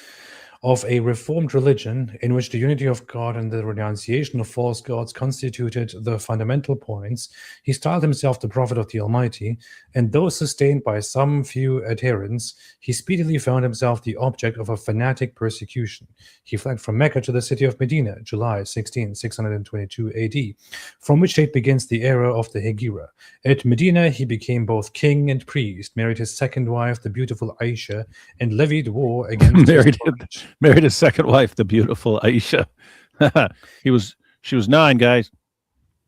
of a reformed religion in which the unity of God and the renunciation of false gods constituted the fundamental points. He styled himself the prophet of the Almighty, and though sustained by some few adherents, he speedily found himself the object of a fanatic persecution. He fled from Mecca to the city of Medina, July 16, 622 AD, from which date begins the era of the Hegira. At Medina, he became both king and priest, married his second wife, the beautiful Aisha, and levied war against married his second wife, the beautiful Aisha. She was 9, guys.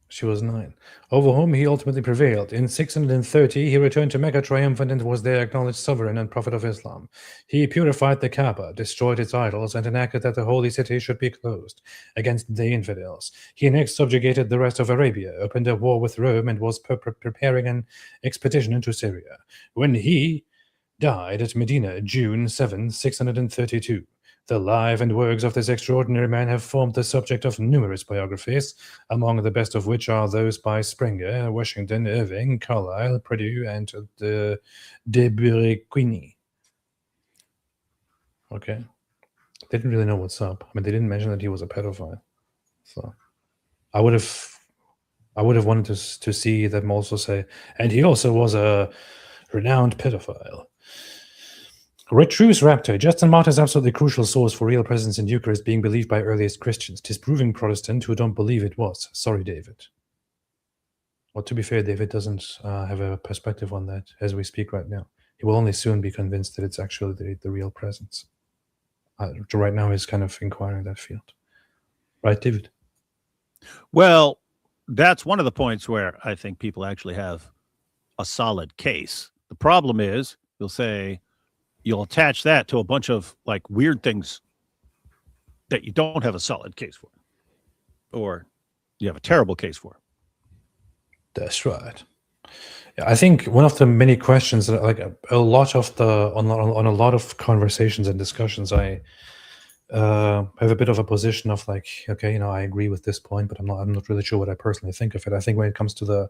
She was 9, over whom he ultimately prevailed. In 630, he returned to Mecca triumphant and was there acknowledged sovereign and prophet of Islam. He purified the Kaaba, destroyed its idols, and enacted that the holy city should be closed against the infidels. He next subjugated the rest of Arabia, opened a war with Rome, and was preparing an expedition into Syria. When he died at Medina, June 7, 632. The life and works of this extraordinary man have formed the subject of numerous biographies, among the best of which are those by Springer, Washington, Irving, Carlyle, Perdue, and de Berrequini. Okay. They didn't really know what's up. I mean, they didn't mention that he was a pedophile. So I would have wanted to see them also say, and he also was a renowned pedophile. Retruse Raptor. Justin Martyr's absolutely crucial source for real presence in Eucharist being believed by earliest Christians. Disproving Protestant who don't believe it was. Sorry, David. Well, to be fair, David doesn't have a perspective on that as we speak right now. He will only soon be convinced that it's actually the real presence. Right now, he's kind of inquiring that field. Right, David? Well, that's one of the points where I think people actually have a solid case. The problem is you'll attach that to a bunch of like weird things that you don't have a solid case for, or you have a terrible case for. That's right. Yeah, I think one of the many questions, like a lot of on a lot of conversations and discussions, I have a bit of a position of like, okay, I agree with this point, but I'm not really sure what I personally think of it. I think when it comes to the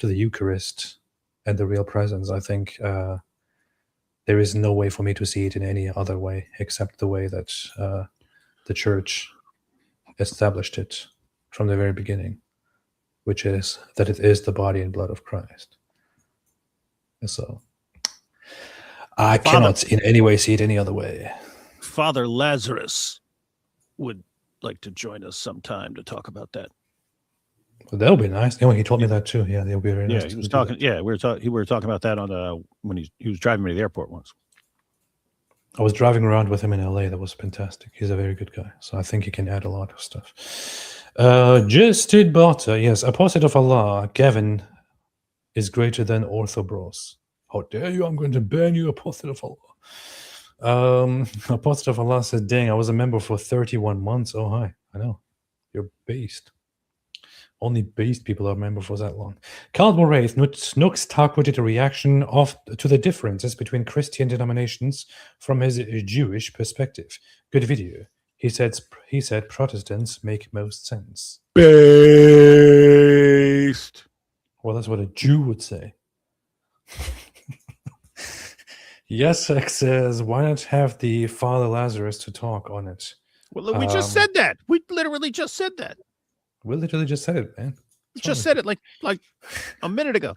Eucharist and the real presence, I think there is no way for me to see it in any other way except the way that the Church established it from the very beginning, which is that it is the body and blood of Christ. And so I cannot in any way see it any other way. Father Lazarus would like to join us sometime to talk about that. Well, that'll be nice. He told me that too. Yeah, they'll be very nice. Yeah, he was talking. Yeah, we were talking about that on when he was driving me to the airport once. I was driving around with him in LA. That was fantastic. He's a very good guy. So I think he can add a lot of stuff. Justin Butter, yes, Apostate of Allah, Gavin is greater than Orthobros. How dare you? I'm going to ban you, Apostate of Allah. Apostate of Allah said, dang, I was a member for 31 months. Oh, hi. I know. You're based. Only based people are member for that long. Carl Moraith, Nooks targeted a reaction to the differences between Christian denominations from his Jewish perspective. Good video. He said Protestants make most sense. Based. Well, that's what a Jew would say. Yesek says, why not have the Father Lazarus to talk on it? Well, we just said that. We literally just said that. We literally just said it, man. We just said it like a minute ago.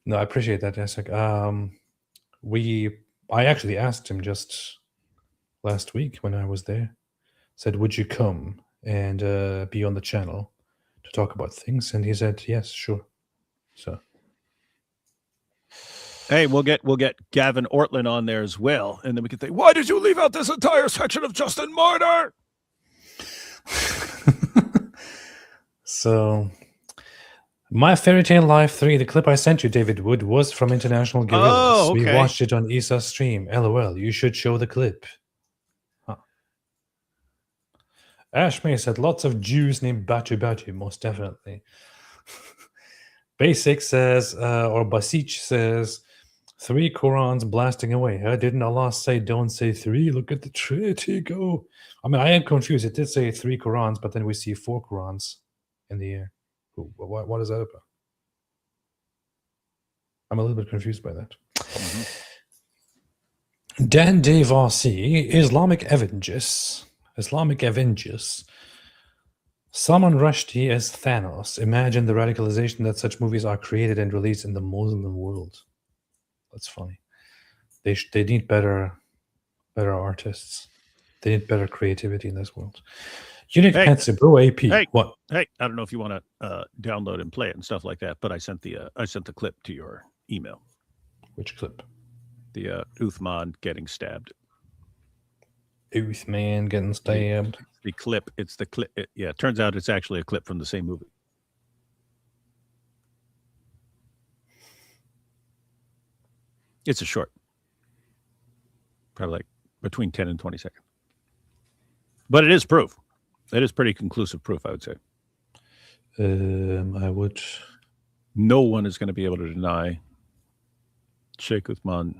No, I appreciate that, Yesek. I actually asked him just last week when I was there. Said, would you come and be on the channel to talk about things? And he said, yes, sure. So, hey, we'll get Gavin Ortlund on there as well, and then we can think, why did you leave out this entire section of Justin Martyr? So, My Fairy Tale Live 3, the clip I sent you, David Wood, was from International Gorillas. Oh, okay. We watched it on Isa's stream. LOL, you should show the clip. Huh. Ashmay said, lots of Jews named Batu Batu, most definitely. Basic says, or Basich says, 3 Qurans blasting away. Didn't Allah say don't say 3? Look at the Trinity go. I mean, I am confused. It did say 3 Qurans, but then we see 4 Qurans in the air. What is that about? I'm a little bit confused by that. Mm-hmm. Dan Dave RC, Islamic Avengers. Salman Rushdie as Thanos. Imagine the radicalization that such movies are created and released in the Muslim world. That's funny. They need better artists. They need better creativity in this world. Unique Fancy Bro AP. Hey, what? Hey, I don't know if you want to download and play it and stuff like that, but I sent the clip to your email. Which clip? The Uthman getting stabbed. Uthman getting stabbed. The clip. It's the clip. Yeah, it turns out it's actually a clip from the same movie. It's a short. Probably like between 10 and 20 seconds. But it is proof. It is pretty conclusive proof, I would say. I would. No one is going to be able to deny Sheikh Uthman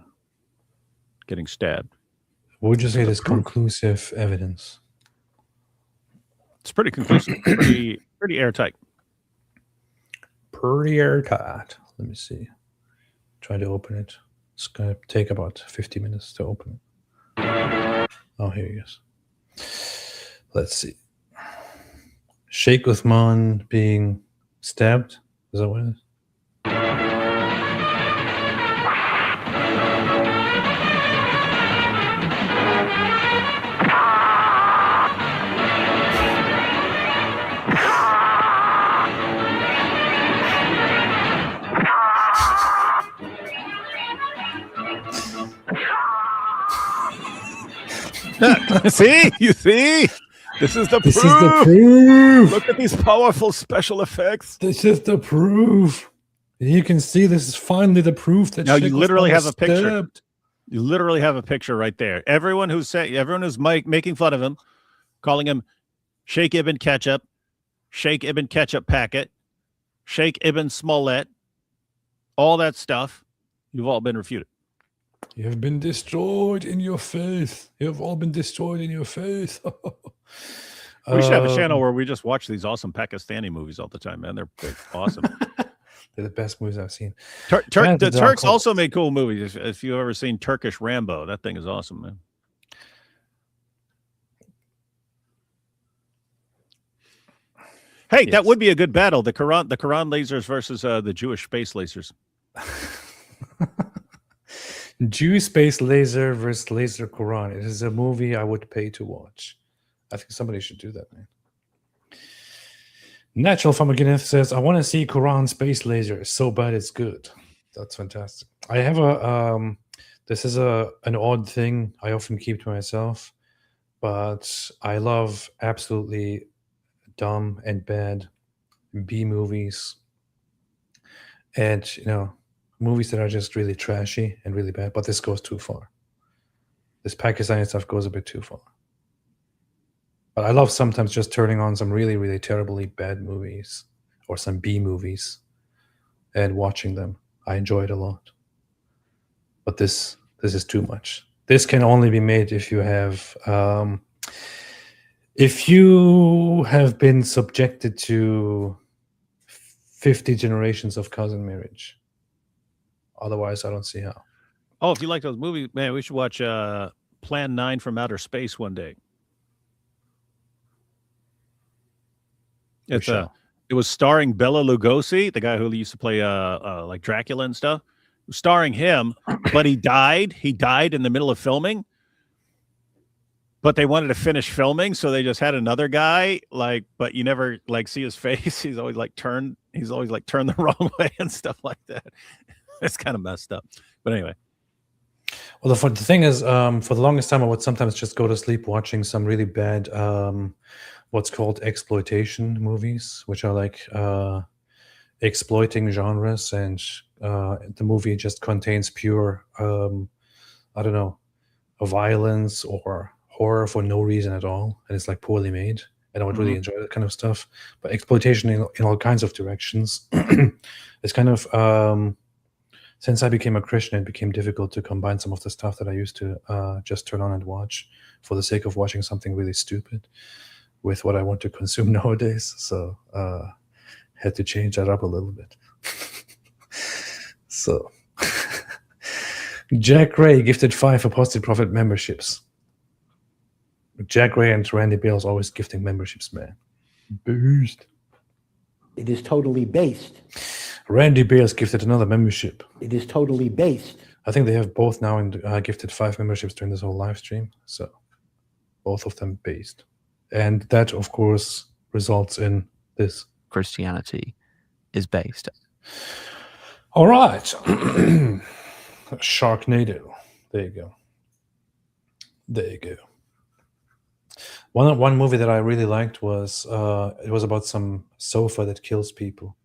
getting stabbed. What would you say is conclusive evidence? It's pretty conclusive. pretty airtight. Pretty airtight. Let me see. Try to open it. It's going to take about 50 minutes to open it. Oh, here he is. Let's see. Sheikh Uthman being stabbed. Is that what it is? See? You see? This is the This proof. is the proof. Look at these powerful special effects. This is the proof. You can see this is finally the proof that Now Sheikh you literally Uthman have was a picture. stabbed. You literally have a picture right there. Everyone who's making fun of him, calling him Sheikh Ibn Ketchup, Sheikh Ibn Ketchup Packet, Sheikh Ibn Smollett, all that stuff, you've all been refuted. You have been destroyed in your faith. You have all been destroyed in your faith. We should have a channel where we just watch these awesome Pakistani movies all the time, man. They're awesome. They're the best movies I've seen. The Turks also made cool movies. If you've ever seen Turkish Rambo, that thing is awesome, man. Hey, Yes. that would be a good battle. The Quran lasers versus the Jewish space lasers. Jewish Space Laser versus Laser Quran. It is a movie I would pay to watch. I think somebody should do that, man. Natural Pharmacineth says, I want to see Quran Space Laser. It's so bad it's good. That's fantastic. I have a this is an odd thing I often keep to myself, but I love absolutely dumb and bad B movies. And movies that are just really trashy and really bad, but this goes too far. This Pakistani stuff goes a bit too far. But I love sometimes just turning on some really, really terribly bad movies or some B movies and watching them. I enjoy it a lot. But this is too much. This can only be made if you have been subjected to 50 generations of cousin marriage. Otherwise, I don't see how. Oh, if you like those movies, man, we should watch Plan 9 from Outer Space one day. It was starring Bela Lugosi, the guy who used to play like Dracula and stuff. It was starring him, but he died. He died in the middle of filming. But they wanted to finish filming, so they just had another guy. But you never see his face. He's always turned the wrong way and stuff like that. It's kind of messed up. But anyway. Well, the thing is, for the longest time, I would sometimes just go to sleep watching some really bad, what's called exploitation movies, which are like exploiting genres, and the movie just contains pure, violence or horror for no reason at all, and it's like poorly made. And I would really enjoy that kind of stuff. But exploitation in all kinds of directions, it's kind of. Since I became a Christian, it became difficult to combine some of the stuff that I used to just turn on and watch for the sake of watching something really stupid with what I want to consume nowadays. So had to change that up a little bit. So Jack Ray gifted 5 Apostate Prophet memberships. Jack Ray and Randy Bales always gifting memberships, man. Boost. It is totally based. Randy Bales gifted another membership. It is totally based. I think they have both now gifted 5 memberships during this whole live stream. So both of them based. And that, of course, results in this. Christianity is based. All right. Sharknado. There you go. There you go. One movie that I really liked was it was about some sofa that kills people.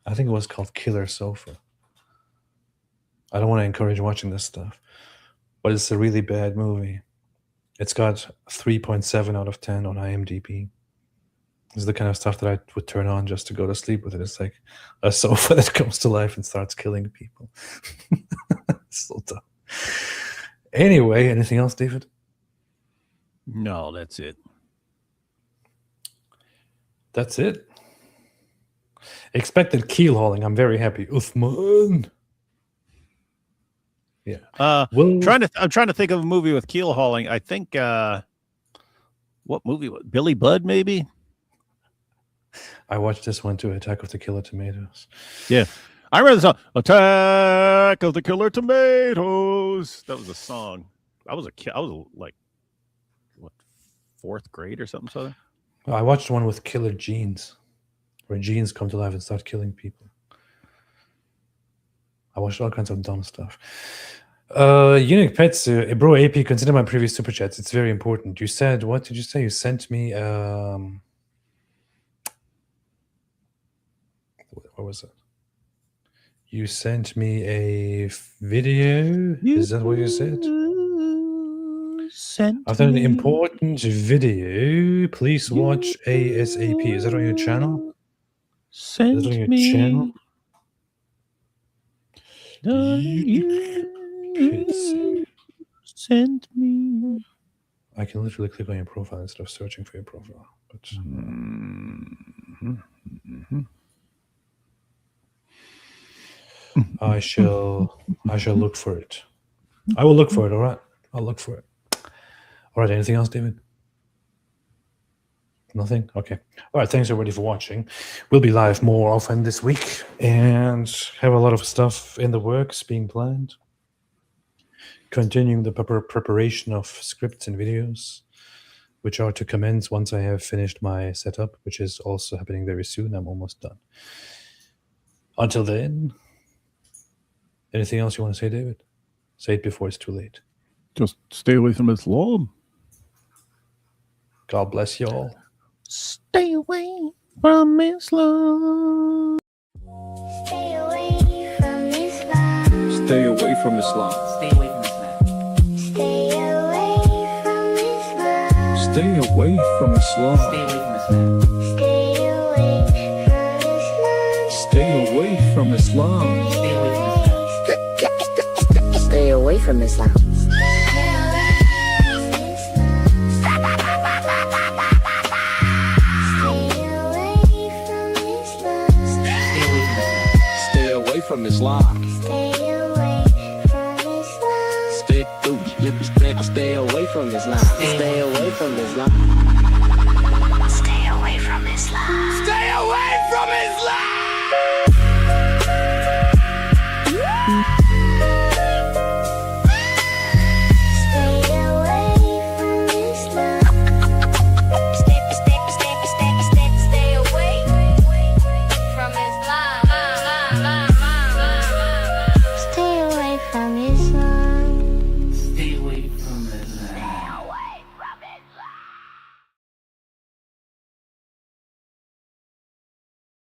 I think it was called Killer Sofa. I don't want to encourage watching this stuff, but it's a really bad movie. It's got 3.7 out of 10 on IMDb. It's the kind of stuff that I would turn on just to go to sleep with it. It's like a sofa that comes to life and starts killing people. It's so dumb. Anyway, anything else, David? No, that's it. That's it. Expected keel hauling. I'm very happy. Uthman. Yeah. I'm trying to think of a movie with keel hauling. I think What movie? Billy Budd, maybe? I watched this one too, Attack of the Killer Tomatoes. Yeah. I remember the song, Attack of the Killer Tomatoes. That was a song. I was a kid. I was like, what, 4th grade or something? So I watched one with killer genes, where genes come to life and start killing people. I watched all kinds of dumb stuff. Unique Pets, bro, AP, consider my previous super chats. It's very important. You said, what did you say? You sent me, what was it? You sent me a video. Is that what you said? After an important video, please watch ASAP. Is that on your channel? Send Is that on your me. channel? Send me. I can literally click on your profile instead of searching for your profile. But I shall look for it. I will look for it. All right, I'll look for it. All right. Anything else, David? Nothing? Okay. All right. Thanks everybody for watching. We'll be live more often this week and have a lot of stuff in the works being planned. Continuing the preparation of scripts and videos, which are to commence once I have finished my setup, which is also happening very soon. I'm almost done. Until then, anything else you want to say, David? Say it before it's too late. Just stay away from Islam. God bless you all. Stay away from Islam. Stay away from Islam. Stay away from Islam. Stay away from Islam. Stay away from Islam. Stay away from Islam. Stay away from Islam. Stay away from Islam. Stay away from Islam. Stay away from Islam. Stay away from Islam. Stay away from Islam. Stay away from Islam.